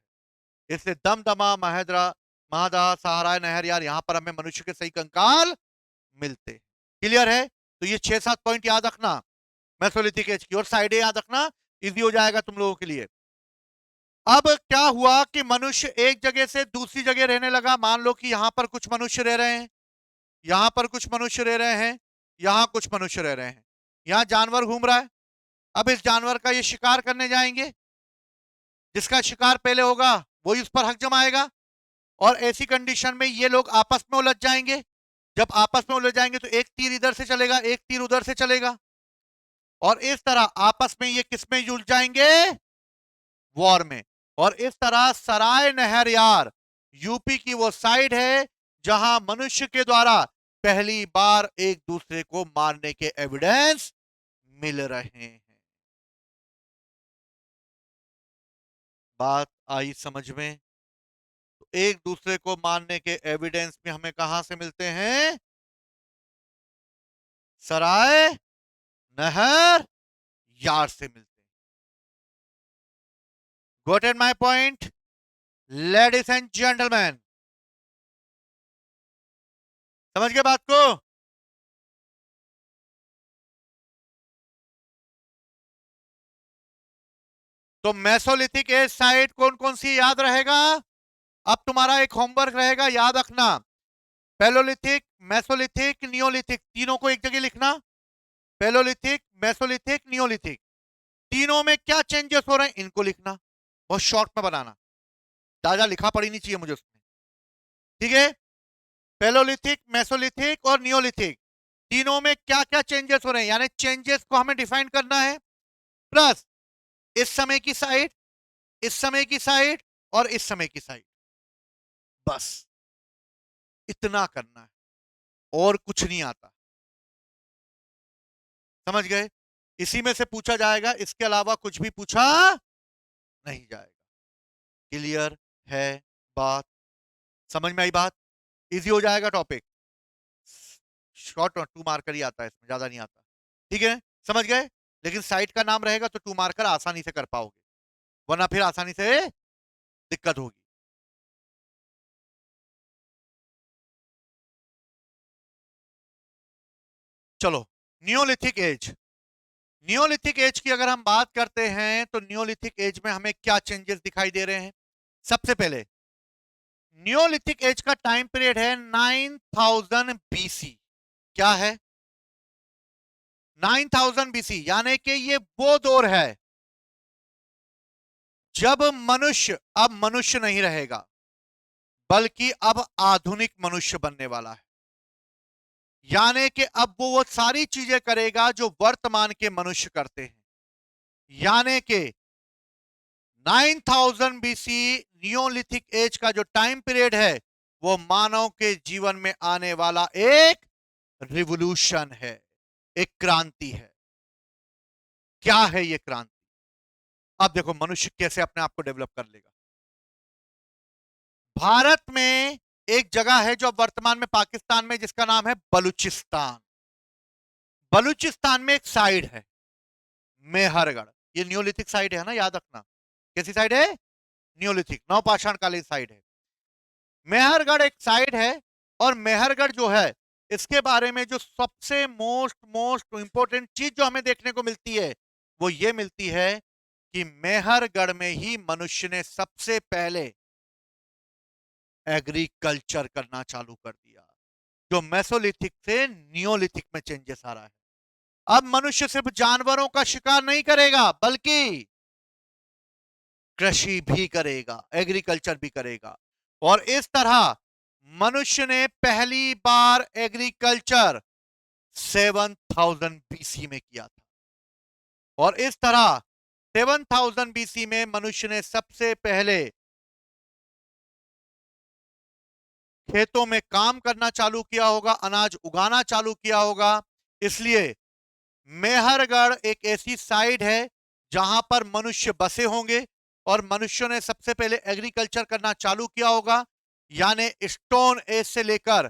इसलिए दमदमा, महद्रा, महादा, सहारा, नहर यार, यहां पर हमें मनुष्य के सही कंकाल मिलते हैं। क्लियर है? तो ये 6-7 पॉइंट याद रखना मेसोलिथिक एज की, और साइडें याद रखना, इजी हो जाएगा तुम लोगों के लिए। अब क्या हुआ कि मनुष्य एक जगह से दूसरी जगह रहने लगा। मान लो कि यहां पर कुछ मनुष्य रह रहे हैं, यहां पर कुछ मनुष्य रह रहे हैं, यहां कुछ मनुष्य रह रहे हैं, यहां जानवर घूम रहा है। अब इस जानवर का ये शिकार करने जाएंगे, जिसका शिकार पहले होगा वही उस पर हक जमाएगा। और ऐसी कंडीशन में ये लोग आपस में उलझ जाएंगे। जब आपस में उलझ जाएंगे तो एक तीर इधर से चलेगा, एक तीर उधर से चलेगा, और इस तरह आपस में ये किस में जुड़ जाएंगे? वॉर में। और इस तरह सराय नहर यार यूपी की वो साइड है जहां मनुष्य के द्वारा पहली बार एक दूसरे को मारने के एविडेंस मिल रहे हैं। बात आई समझ में? तो एक दूसरे को मारने के एविडेंस में हमें कहां से मिलते हैं? सराय नहर यार से मिलते हैं। Got at my point ladies and gentleman? समझ गए बात को? तो मेसोलिथिक एज साइट कौन कौन सी याद रहेगा? अब तुम्हारा एक होमवर्क रहेगा, याद रखना। पैलोलिथिक, मेसोलिथिक, नियोलिथिक, तीनों को एक जगह लिखना। पैलोलिथिक, मेसोलिथिक, नियोलिथिक, तीनों में क्या चेंजेस हो रहे हैं इनको लिखना। बहुत शॉर्ट में बनाना, ज्यादा लिखा पड़ी नहीं चाहिए मुझे उसमें। ठीक है? पैलोलिथिक, मेसोलिथिक और नियोलिथिक, तीनों में क्या क्या चेंजेस हो रहे हैं, यानी चेंजेस को हमें डिफाइन करना है। प्लस इस समय की साइड, इस समय की साइड और इस समय की साइड, बस इतना करना है, और कुछ नहीं आता। समझ गए? इसी में से पूछा जाएगा, इसके अलावा कुछ भी पूछा नहीं जाएगा। क्लियर है बात? समझ में आई बात? इजी हो जाएगा टॉपिक। शॉर्ट टू मार्कर ही आता है, इसमें ज्यादा नहीं आता। ठीक है, समझ गए। लेकिन साइट का नाम रहेगा तो टू मार्कर आसानी से कर पाओगे, वरना फिर आसानी से दिक्कत होगी। चलो, नियोलिथिक एज। नियोलिथिक एज की अगर हम बात करते हैं तो नियोलिथिक एज में हमें क्या चेंजेस दिखाई दे रहे हैं। सबसे पहले नियोलिथिक एज का टाइम पीरियड है 9000 बीसी। क्या है? 9000 बीसी, यानी कि ये वो दौर है जब मनुष्य अब मनुष्य नहीं रहेगा, बल्कि अब आधुनिक मनुष्य बनने वाला है। यानी कि अब वो सारी चीजें करेगा जो वर्तमान के मनुष्य करते हैं। यानी कि 9000 बीसी नियोलिथिक एज का जो टाइम पीरियड है वो मानव के जीवन में आने वाला एक रिवॉल्यूशन है, एक क्रांति है। क्या है ये क्रांति? अब देखो मनुष्य कैसे अपने आप को डेवलप कर लेगा। भारत में एक जगह है जो वर्तमान में पाकिस्तान में, जिसका नाम है बलूचिस्तान। बलूचिस्तान में एक साइड है मेहरगढ़। ये न्योलिथिक साइड है ना, याद रखना। कैसी साइड है? न्योलिथिक, नवपाषाण कालीन साइड है। मेहरगढ़ एक साइड है। और मेहरगढ़ जो है, इसके बारे में जो सबसे मोस्ट मोस्ट इंपॉर्टेंट चीज जो हमें देखने को मिलती है वो ये मिलती है कि मेहरगढ़ में ही मनुष्य ने सबसे पहले एग्रीकल्चर करना चालू कर दिया, जो मेसोलिथिक से नियोलिथिक में चेंजेस आ रहा है। अब मनुष्य सिर्फ जानवरों का शिकार नहीं करेगा, बल्कि कृषि भी करेगा, एग्रीकल्चर भी करेगा। और इस तरह मनुष्य ने पहली बार एग्रीकल्चर 7000 बीसी में किया था। और इस तरह 7000 बीसी में मनुष्य ने सबसे पहले खेतों में काम करना चालू किया होगा, अनाज उगाना चालू किया होगा। इसलिए मेहरगढ़ एक ऐसी साइड है जहां पर मनुष्य बसे होंगे और मनुष्यों ने सबसे पहले एग्रीकल्चर करना चालू किया होगा। यानी स्टोन एज से लेकर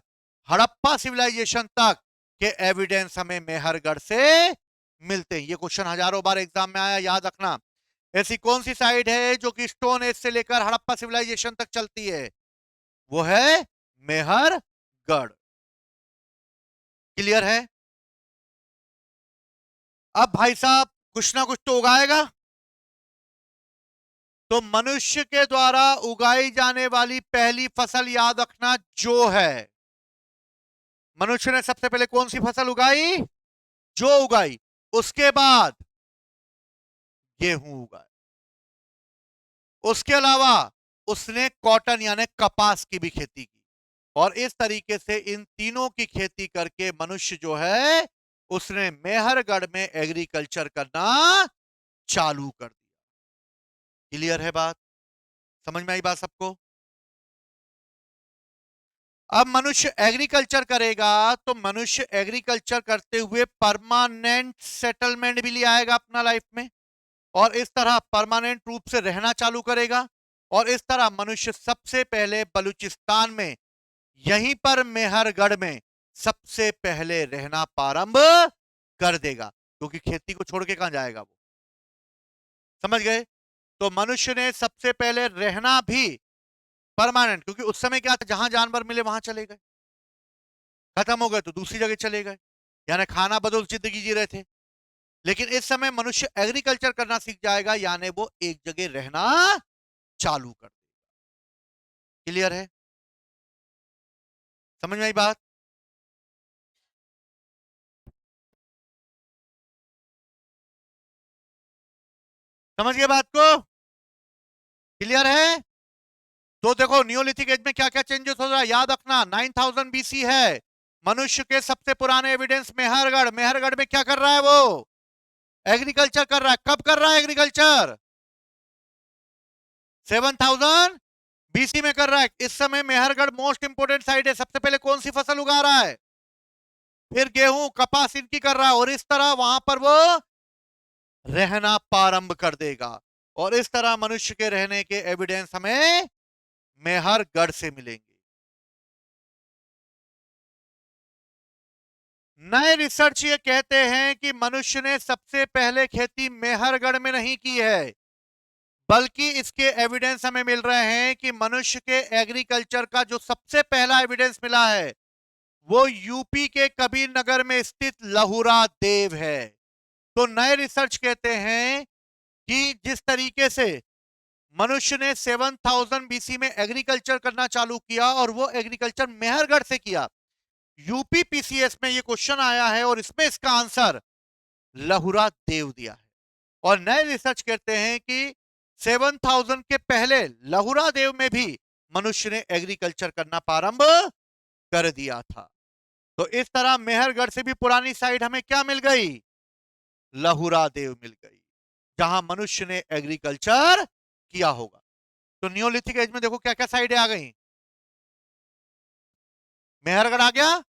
हड़प्पा सिविलाइजेशन तक के एविडेंस हमें मेहरगढ़ से मिलते हैं। ये क्वेश्चन हजारों बार एग्जाम में आया, याद रखना। ऐसी कौन सी साइड है जो कि स्टोन एज से लेकर हड़प्पा सिविलाइजेशन तक चलती है? वो है मेहरगढ़। क्लियर है? अब भाई साहब कुछ ना कुछ तो उगाएगा। तो मनुष्य के द्वारा उगाई जाने वाली पहली फसल याद रखना जो है। मनुष्य ने सबसे पहले कौन सी फसल उगाई? जो उगाई। उसके बाद गेहूं उगाए। उसके अलावा उसने कॉटन यानी कपास की भी खेती की। और इस तरीके से इन तीनों की खेती करके मनुष्य जो है उसने मेहरगढ़ में एग्रीकल्चर करना चालू कर दिया। क्लियर है बात? समझ में आई बात सबको? अब मनुष्य एग्रीकल्चर करेगा तो मनुष्य एग्रीकल्चर करते हुए परमानेंट सेटलमेंट भी ले आएगा अपना लाइफ में, और इस तरह परमानेंट रूप से रहना चालू करेगा। और इस तरह मनुष्य सबसे पहले बलूचिस्तान में, यहीं पर मेहरगढ़ में सबसे पहले रहना प्रारंभ कर देगा, क्योंकि खेती को छोड़ के कहां जाएगा वो। समझ गए? तो मनुष्य ने सबसे पहले रहना भी परमानेंट, क्योंकि उस समय क्या था, जहां जानवर मिले वहां चले गए, खत्म हो गए तो दूसरी जगह चले गए, यानी खाना बदल जिंदगी जी रहे थे। लेकिन इस समय मनुष्य एग्रीकल्चर करना सीख जाएगा, यानी वो एक जगह रहना चालू कर देगा। क्लियर है? समझ में आई बात? समझ गए बात को? क्लियर है? तो देखो नियोलिथिक एज में क्या क्या चेंजेस हो रहा है, याद रखना। 9000 बीसी है, मनुष्य के सबसे पुराने एविडेंस मेहरगढ़। मेहरगढ़ में क्या कर रहा है वो? एग्रीकल्चर कर रहा है। कब कर रहा है एग्रीकल्चर? 7000 बीसी में कर रहा है। इस समय मेहरगढ़ मोस्ट इंपोर्टेंट साइड है। सबसे पहले कौन सी फसल उगा रहा है? फिर गेहूं कपास इनकी कर रहा है, और इस तरह वहां पर वो रहना प्रारंभ कर देगा। और इस तरह मनुष्य के रहने के एविडेंस हमें मेहरगढ़ से मिलेंगे। नए रिसर्च ये कहते हैं कि मनुष्य ने सबसे पहले खेती मेहरगढ़ में नहीं की है, बल्कि इसके एविडेंस हमें मिल रहे हैं कि मनुष्य के एग्रीकल्चर का जो सबसे पहला एविडेंस मिला है वो यूपी के कबीर नगर में स्थित लहुरा देव है। तो नए रिसर्च कहते हैं कि जिस तरीके से मनुष्य ने 7000 बीसी में एग्रीकल्चर करना चालू किया और वो एग्रीकल्चर मेहरगढ़ से किया, यूपी पीसीएस में ये क्वेश्चन आया है और इसमें इसका आंसर लहुरा देव दिया है। और नए रिसर्च कहते हैं कि 7000 के पहले लहुरा देव में भी मनुष्य ने एग्रीकल्चर करना प्रारंभ कर दिया था। तो इस तरह मेहरगढ़ से भी पुरानी साइड हमें क्या मिल गई? लहुरा देव मिल गई, जहां मनुष्य ने एग्रीकल्चर किया होगा। तो नियोलिथिक एज में देखो क्या क्या साइडें आ गई, मेहरगढ़ आ गया,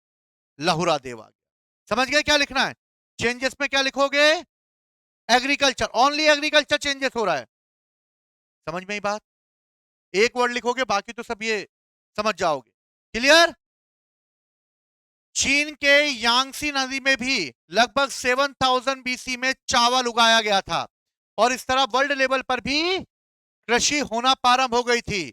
लहुरा देव आ गया। समझ गए क्या लिखना है? चेंजेस में क्या लिखोगे? एग्रीकल्चर, ओनली एग्रीकल्चर चेंजेस हो रहा है। समझ में ही बात? एक वर्ड लिखोगे, बाकी तो सब ये समझ जाओगे। क्लियर? चीन के यांगसी नदी में भी लगभग 7000 बीसी में चावल उगाया गया था और इस तरह वर्ल्ड लेवल पर भी कृषि होना प्रारंभ हो गई थी।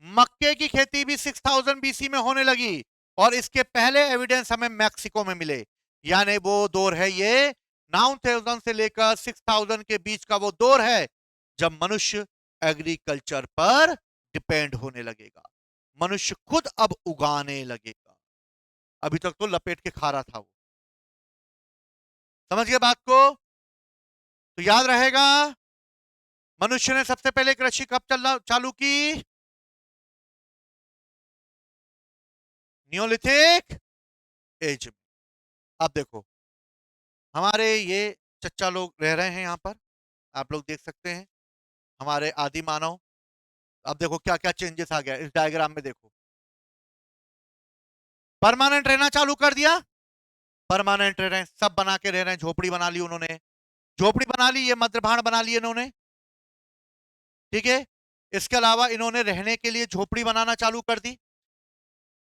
मक्के की खेती भी 6000 बीसी में होने लगी और इसके पहले एविडेंस हमें मैक्सिको में मिले। यानी वो दौर है ये 9000 से लेकर 6000 के बीच का वो दौर है जब मनुष्य एग्रीकल्चर पर डिपेंड होने लगेगा, मनुष्य खुद अब उगाने लगेगा। अभी तक तो लपेट के खा रहा था वो। समझ गए बात को? तो याद रहेगा, मनुष्य ने सबसे पहले कृषि कब चालू की? नियोलिथिक एज में। अब देखो हमारे ये चच्चा लोग रह रहे हैं यहां पर, आप लोग देख सकते हैं हमारे आदि मानव। अब देखो क्या क्या चेंजेस आ गया इस डायग्राम में। देखो परमानेंट रहना चालू कर दिया, परमानेंट रह रहे हैं, सब बना के रह रहे हैं, झोपड़ी बना ली उन्होंने, झोपड़ी बना ली, ये मध्यभाण बना ली इन्होंने। ठीक है, इसके अलावा इन्होंने रहने के लिए झोपड़ी बनाना चालू कर दी।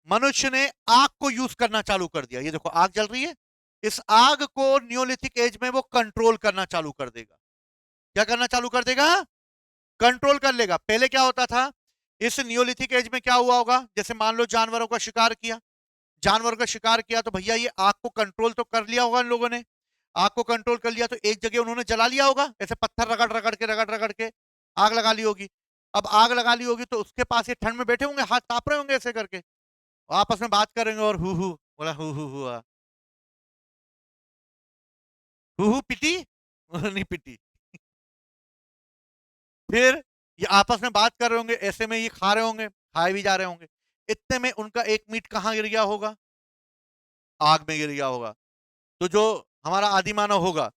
मनुष्य ने आग को यूज करना चालू कर दिया, ये देखो आग जल रही है, इस आग को नियोलिथिक एज में वो कंट्रोल करना चालू कर देगा। क्या करना चालू कर देगा? कंट्रोल कर लेगा। पहले क्या होता था, इस नियोलिथिक एज में क्या हुआ होगा, जैसे मान लो जानवरों का शिकार किया, जानवरों का शिकार किया तो भैया ये आग को कंट्रोल तो कर लिया होगा इन लोगों ने, आग को कंट्रोल कर लिया तो एक जगह उन्होंने जला लिया होगा, ऐसे पत्थर रगड़ रगड़ के आग लगा ली होगी। अब आग लगा ली होगी तो उसके पास ये ठंड में बैठे होंगे, हाथ कांप रहे होंगे ऐसे करके, आपस में बात करेंगे और हु बोला हु हुआ, हु पिटी नहीं पिटी। फिर ये आपस में बात कर रहे होंगे, ऐसे में ये खा रहे होंगे, खाए भी जा रहे होंगे, इतने में उनका एक मीट कहाँ गिर गया होगा? आग में गिर गया होगा। तो जो हमारा आदि मानव होगा,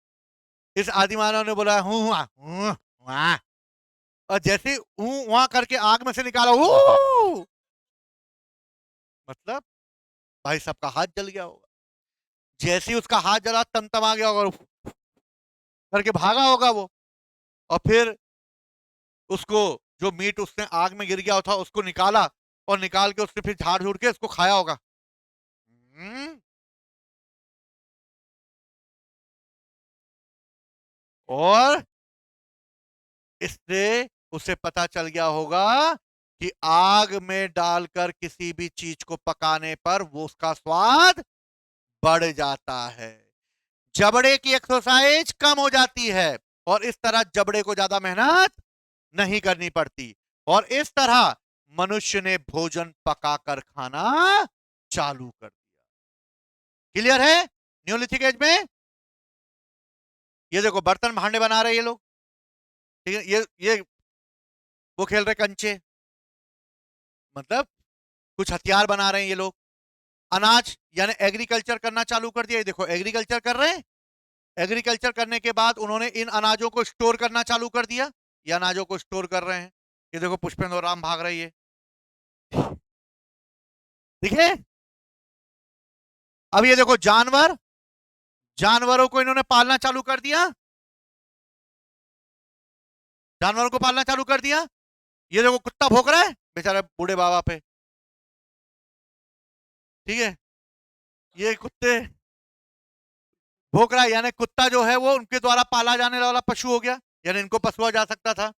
इस आदि मानव ने बोला हूँ वहां, और जैसे हूँ वहां करके आग में से निकाला मतलब भाई साहब का हाथ जल गया होगा। जैसे ही उसका हाथ जला तमतमा गया होगा और करके भागा होगा वो, और फिर उसको जो मीट उसने आग में गिर गया था उसको निकाला और निकाल के उसने फिर झाड़ झूड़ के उसको खाया होगा। हम्म, और इससे उसे पता चल गया होगा कि आग में डालकर किसी भी चीज को पकाने पर वो उसका स्वाद बढ़ जाता है, जबड़े की एक्सरसाइज कम हो जाती है और इस तरह जबड़े को ज्यादा मेहनत नहीं करनी पड़ती, और इस तरह मनुष्य ने भोजन पकाकर खाना चालू कर दिया। क्लियर है? न्यूलिथिक एज में ये देखो बर्तन भांडे बना रहे हैं ये लोग, ठीक है, ये वो खेल रहे कंचे, मतलब कुछ हथियार बना रहे हैं ये लोग। अनाज यानी एग्रीकल्चर करना चालू कर दिया, ये देखो एग्रीकल्चर कर रहे हैं, एग्रीकल्चर करने के बाद उन्होंने इन अनाजों को स्टोर करना चालू कर दिया, ये अनाजों को स्टोर कर रहे हैं। ये देखो पुष्पेंद्र राम भाग रही है, देखिए। अब ये देखो जानवर, जानवरों को इन्होंने पालना चालू कर दिया, जानवरों को पालना चालू कर दिया। ये देखो कुत्ता भौंक रहा है बेचारे बूढ़े बाबा पे, ठीक है, ये कुत्ते भौंक रहा है, यानी कुत्ता जो है वो उनके द्वारा पाला जाने वाला पशु हो गया, यानी इनको पशुआ जा सकता था।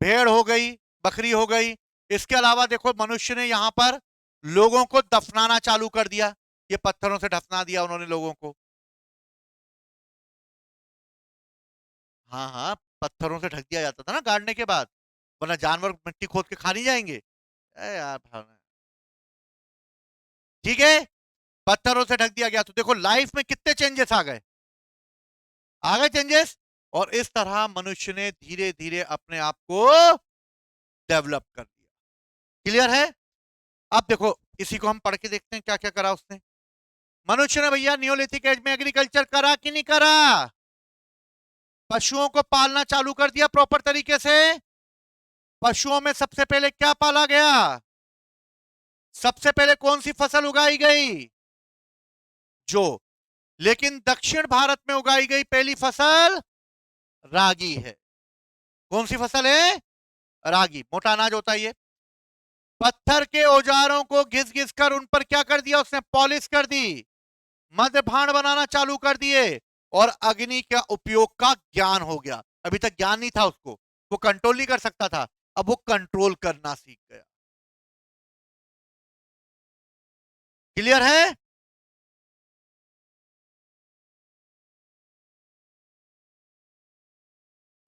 भेड़ हो गई, बकरी हो गई। इसके अलावा देखो मनुष्य ने यहां पर लोगों को दफनाना चालू कर दिया, ये पत्थरों से दफना दिया उन्होंने लोगों को। हाँ हाँ, पत्थरों से ढक दिया जाता था ना गाड़ने के बाद, वरना जानवर मिट्टी खोद के खा नहीं जाएंगे। यार ठीक है, पत्थरों से ढक दिया गया। तो देखो लाइफ में कितने चेंजेस आ गए चेंजेस। और इस तरह मनुष्य ने धीरे धीरे अपने आप को डेवलप कर दिया। क्लियर है। अब देखो इसी को हम पढ़ के देखते हैं क्या क्या करा उसने। मनुष्य ने भैया नियोलिथिक एज में एग्रीकल्चर करा कि नहीं करा? पशुओं को पालना चालू कर दिया प्रॉपर तरीके से। पशुओं में सबसे पहले क्या पाला गया? सबसे पहले कौन सी फसल उगाई गई? जो। लेकिन दक्षिण भारत में उगाई गई पहली फसल रागी है। कौन सी फसल है? रागी, मोटा अनाज होता है ये। पत्थर के औजारों को घिस घिस कर उन पर क्या कर दिया उसने? पॉलिश कर दी, मध्य भांड बनाना चालू कर दिए, और अग्नि का उपयोग का ज्ञान हो गया। अभी तक ज्ञान नहीं था उसको, वो कंट्रोल नहीं कर सकता था, अब वो कंट्रोल करना सीख गया। क्लियर है।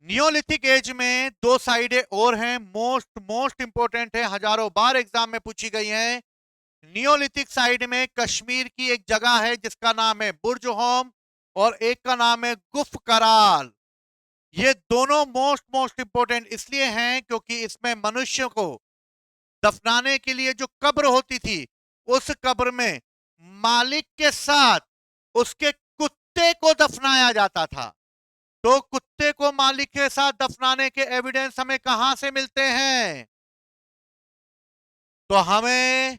नियोलिथिक एज में दो साइडें और हैं, मोस्ट मोस्ट इंपोर्टेंट है, हजारों बार एग्जाम में पूछी गई है। नियोलिथिक साइड में कश्मीर की एक जगह है जिसका नाम है बुर्ज होम, और एक का नाम है गुफ कराल। ये दोनों मोस्ट मोस्ट इंपोर्टेंट इसलिए हैं क्योंकि इसमें मनुष्य को दफनाने के लिए जो कब्र होती थी, उस कब्र में मालिक के साथ उसके कुत्ते को दफनाया जाता था। तो कुत्ते को मालिक के साथ दफनाने के एविडेंस हमें कहां से मिलते हैं? तो हमें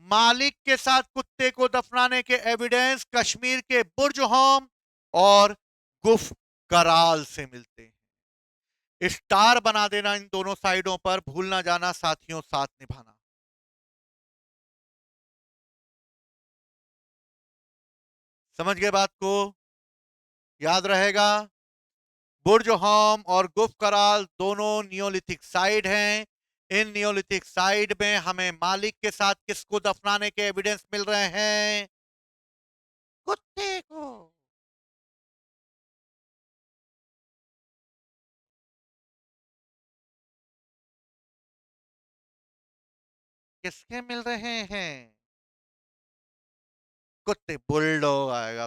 मालिक के साथ कुत्ते को दफनाने के एविडेंस कश्मीर के बुर्ज होम और गुफ कराल से मिलते हैं। स्टार बना देना इन दोनों साइडों पर, भूल ना जाना साथियों, साथ निभाना। समझ गए बात को? याद रहेगा। बुर्ज होम और गुफ कराल दोनों नियोलिथिक साइड हैं। इन नियोलिथिक साइड में हमें मालिक के साथ किसको दफनाने के एविडेंस मिल रहे हैं? कुत्ते को। किसके मिल रहे हैं? कुत्ते, बुलडॉग आएगा,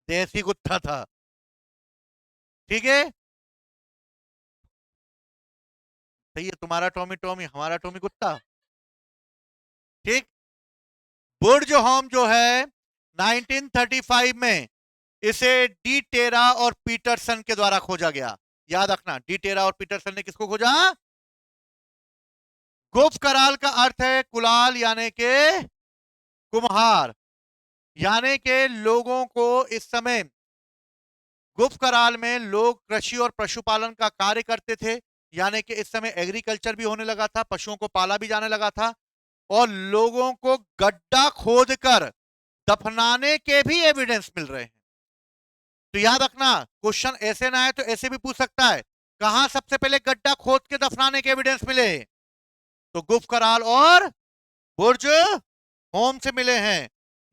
देसी कुत्ता था। ठीक है, सही है, तुम्हारा टॉमी टॉमी, हमारा टॉमी कुत्ता। ठीक। बुर्ज होम जो है 1935 में इसे डी टेरा और पीटरसन के द्वारा खोजा गया। याद रखना, डी टेरा और पीटरसन ने किसको खोजा? गुप्त कराल का अर्थ है कुलाल, यानी के कुम्हार। यानी के लोगों को इस समय गुप्त कराल में लोग कृषि और पशुपालन का कार्य करते थे, यानी कि इस समय एग्रीकल्चर भी होने लगा था, पशुओं को पाला भी जाने लगा था, और लोगों को गड्ढा खोदकर दफनाने के भी एविडेंस मिल रहे हैं। तो याद रखना, क्वेश्चन ऐसे ना है तो ऐसे भी पूछ सकता है, कहां सबसे पहले गड्ढा खोद के दफनाने के एविडेंस मिले? तो गुप्त कराल और बुर्ज होम से मिले हैं।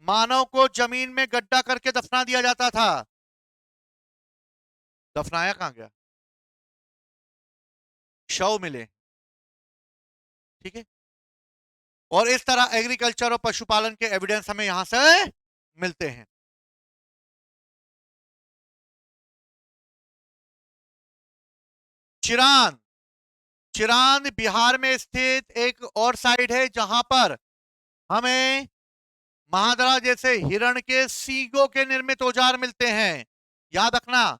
मानव को जमीन में गड्ढा करके दफना दिया जाता था। दफनाया कहां गया? शव मिले। ठीक है। और इस तरह एग्रीकल्चर और पशुपालन के एविडेंस हमें यहां से मिलते हैं। चिरांद। चिरांद बिहार में स्थित एक और साइट है जहां पर हमें महादरा जैसे हिरण के सींगों के निर्मित औजार मिलते हैं। याद रखना,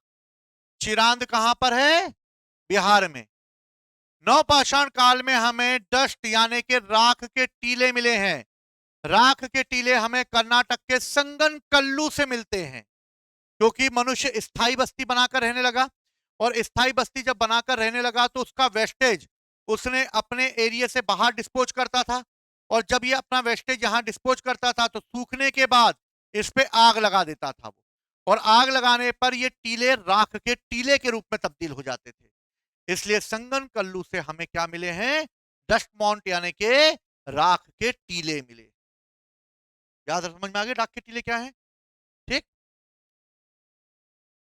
चिरांद कहां पर है? बिहार में। नवपाषाण काल में हमें डस्ट यानी कि राख के टीले मिले हैं। राख के टीले हमें कर्नाटक के संगन कल्लू से मिलते हैं, क्योंकि मनुष्य स्थायी बस्ती बनाकर रहने लगा, और स्थायी बस्ती जब बनाकर रहने लगा तो उसका वेस्टेज उसने अपने एरिया से बाहर डिस्पोज करता था, और जब ये अपना वेस्टेज यहां डिस्पोज करता था तो सूखने के बाद इस पे आग लगा देता था वो, और आग लगाने पर ये टीले राख के टीले के रूप में तब्दील हो जाते थे। इसलिए संगन कल्लू से हमें क्या मिले हैं? डस्ट माउंट यानी के राख के टीले मिले। याद समझ में आ गए राख के टीले क्या है? ठीक।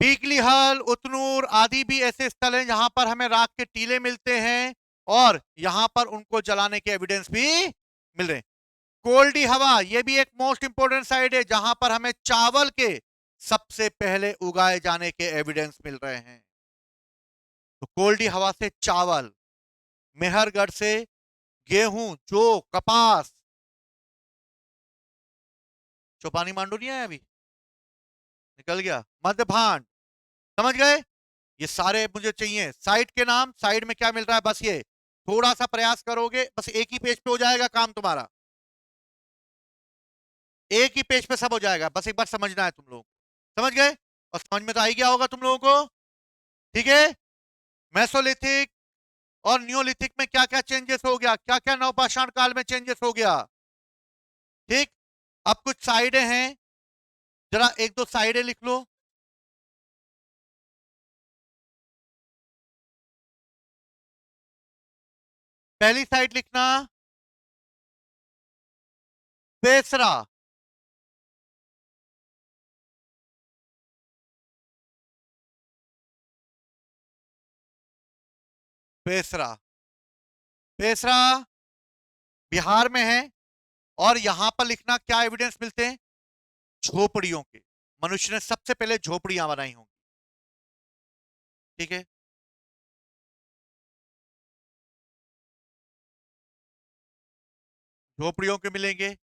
पीकलीहल, उतनूर आदि भी ऐसे स्थल हैं जहां पर हमें राख के टीले मिलते हैं और यहां पर उनको जलाने के एविडेंस भी मिल रहे हैं। कोल्डी हवा ये भी एक मोस्ट इंपोर्टेंट साइड है जहां पर हमें चावल के सबसे पहले उगाए जाने के एविडेंस मिल रहे हैं। तो कोल्डी हवा से चावल, मेहरगढ़ से गेहूं, जो कपास, चौपानी मांडू नहीं आया अभी, निकल गया, मध्य भांड, समझ गए? ये सारे मुझे चाहिए। साइट के नाम, साइड में क्या मिल रहा है, बस ये थोड़ा सा प्रयास करोगे बस एक ही पेज पे हो जाएगा काम तुम्हारा, एक ही पेज पे सब हो जाएगा, बस एक बार समझना है तुम लोग। समझ गए? और समझ में तो आ ही गया होगा तुम लोगों को। ठीक है। मेसोलिथिक और न्यूलिथिक में क्या क्या चेंजेस हो गया, क्या क्या नवपाषाण काल में चेंजेस हो गया। ठीक। अब कुछ साइडें हैं, जरा एक दो साइडें लिख लो। पहली साइड लिखना पेसरा, पेसरा, पेसरा बिहार में है। और यहां पर लिखना क्या एविडेंस मिलते हैं, झोपड़ियों के। मनुष्य ने सबसे पहले झोपड़ियां बनाई होंगी। ठीक है। झोपड़ियों के मिलेंगे।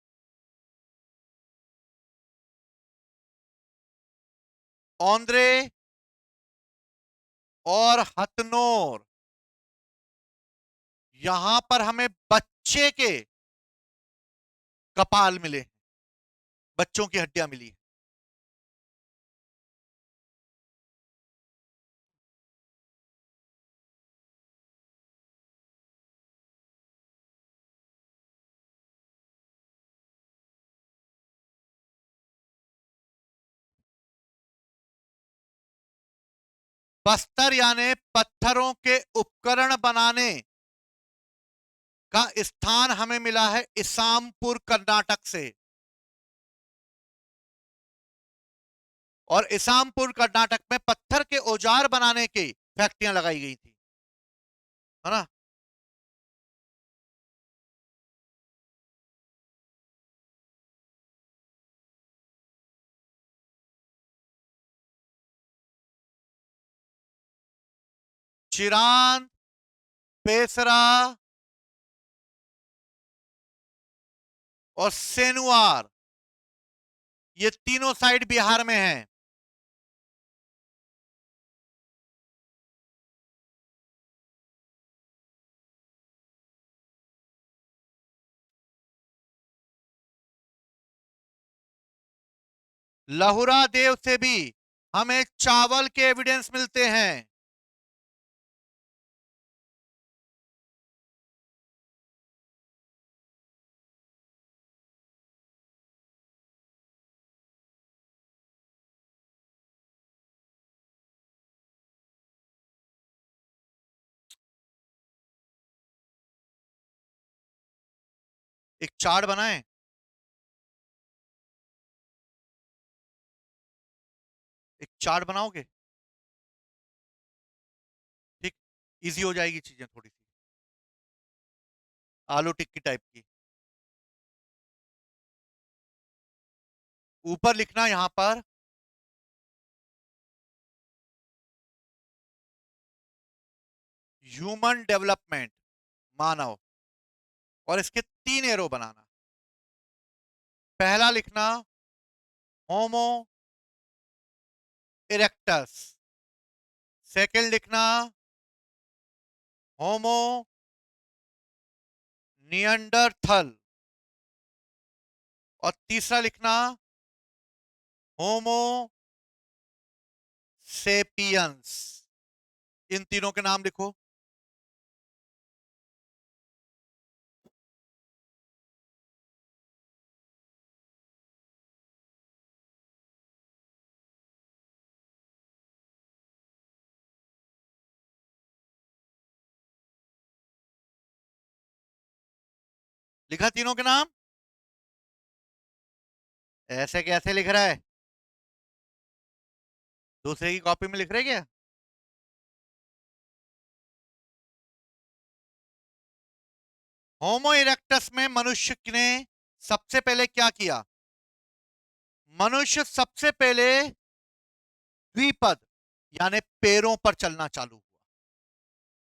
औंद्रे और हथनोर, यहां पर हमें बच्चे के कपाल मिले, बच्चों की हड्डियां मिली। बस्तर यानी पत्थरों के उपकरण बनाने का स्थान हमें मिला है इसामपुर कर्नाटक से। और इसामपुर कर्नाटक में पत्थर के औजार बनाने की फैक्ट्रियां लगाई गई थी, है ना? चिरांद, पेसरा और सेनुआर, ये तीनों साइड बिहार में हैं। लहुरा देव से भी हमें चावल के एविडेंस मिलते हैं। एक चार्ट बनाएं, एक चार्ट बनाओगे, ठीक, इजी हो जाएगी चीजें थोड़ी सी, आलू टिक्की टाइप की। ऊपर लिखना यहां पर ह्यूमन डेवलपमेंट, मानव, और इसके तीन एरो बनाना। पहला लिखना होमो इरेक्टस, सेकंड लिखना होमो नियंडरथल, और तीसरा लिखना होमो सेपियंस। इन तीनों के नाम लिखो। लिखा तीनों के नाम? ऐसे कैसे लिख रहा है? दूसरे की कॉपी में लिख रहे क्या? होमो इरेक्टस में मनुष्य ने सबसे पहले क्या किया? मनुष्य सबसे पहले द्विपद यानी पैरों पर चलना चालू हुआ।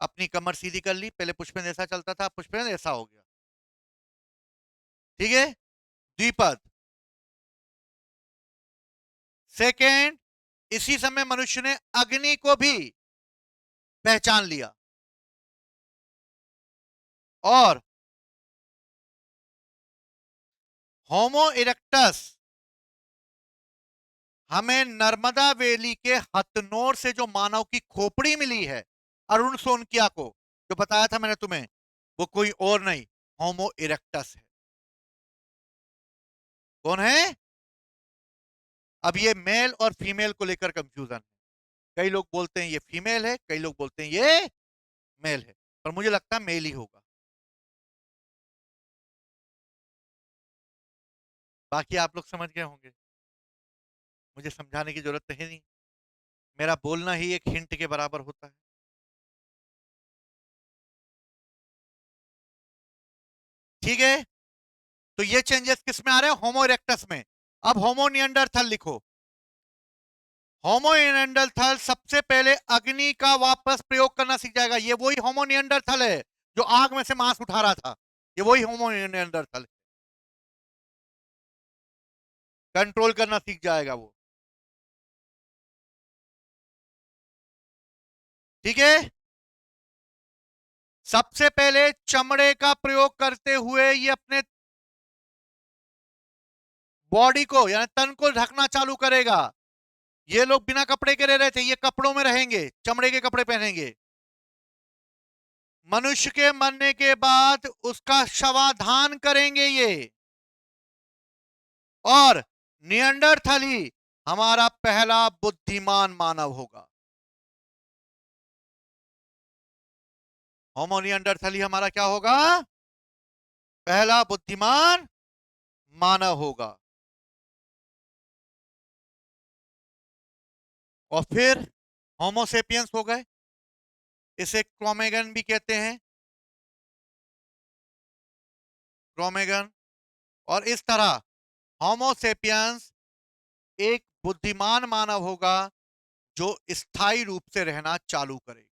अपनी कमर सीधी कर ली, पहले पुष्पेंद्र ऐसा चलता था, पुष्पेंद्र ऐसा हो गया, ठीक है, द्विपद। सेकेंड, इसी समय मनुष्य ने अग्नि को भी पहचान लिया और होमो इरेक्टस हमें नर्मदा वैली के हथनोर से जो मानव की खोपड़ी मिली है अरुण सोनकिया को, जो बताया था मैंने तुम्हें, वो कोई और नहीं, होमो इरेक्टस है। कौन है? अब ये मेल और फीमेल को लेकर कंफ्यूजन है। कई लोग बोलते हैं ये फीमेल है, कई लोग बोलते हैं ये मेल है, पर मुझे लगता है मेल ही होगा। बाकी आप लोग समझ गए होंगे, मुझे समझाने की जरूरत है नहीं, मेरा बोलना ही एक हिंट के बराबर होता है। ठीक है, तो ये चेंजेस किस में आ रहे हैं? होमो इरेक्टस में। अब होमो निएंडरथल लिखो। होमो निएंडरथल सबसे पहले अग्नि का वापस प्रयोग करना सीख जाएगा। ये वही होमो निएंडरथल है जो आग में से मांस उठा रहा था, ये वही होमो निएंडरथल। कंट्रोल करना सीख जाएगा वो, ठीक है। सबसे पहले चमड़े का प्रयोग करते हुए ये अपने बॉडी को यानी तन को ढकना चालू करेगा। ये लोग बिना कपड़े के रह रहे थे, ये कपड़ों में रहेंगे, चमड़े के कपड़े पहनेंगे। मनुष्य के मरने के बाद उसका शवाधान करेंगे ये, और निएंडरथल ही हमारा पहला बुद्धिमान मानव होगा। होमो निएंडरथल ही हमारा क्या होगा? पहला बुद्धिमान मानव होगा। और फिर होमोसेपियंस हो गए, इसे क्रोमेगन भी कहते हैं, क्रोमेगन। और इस तरह होमोसेपियंस एक बुद्धिमान मानव होगा जो स्थायी रूप से रहना चालू करेगा।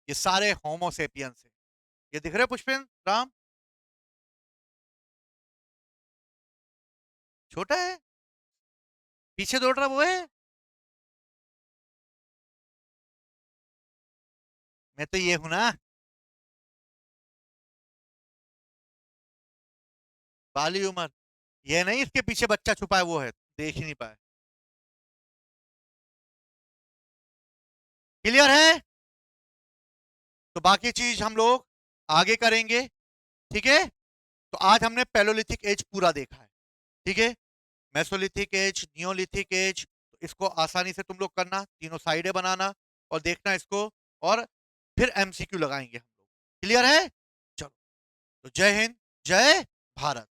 ये सारे होमोसेपियंस हैं। ये दिख रहे पुष्पेंद्र राम? छोटा है, पीछे दौड़ रहा वो है। मैं तो ये हूं ना, बाली उम्र। ये नहीं इसके पीछे बच्चा छुपा है, वो है, देख ही नहीं पाए। क्लियर है? तो बाकी चीज हम लोग आगे करेंगे, ठीक है। तो आज हमने पैलोलिथिक एज पूरा देखा है, ठीक है। मेसोलिथिक एज, नियोलिथिक एज, तो इसको आसानी से तुम लोग करना, तीनों साइडें बनाना और देखना इसको, और फिर एमसीक्यू लगाएंगे हम लोग। क्लियर है? चलो, तो जय हिंद, जय भारत।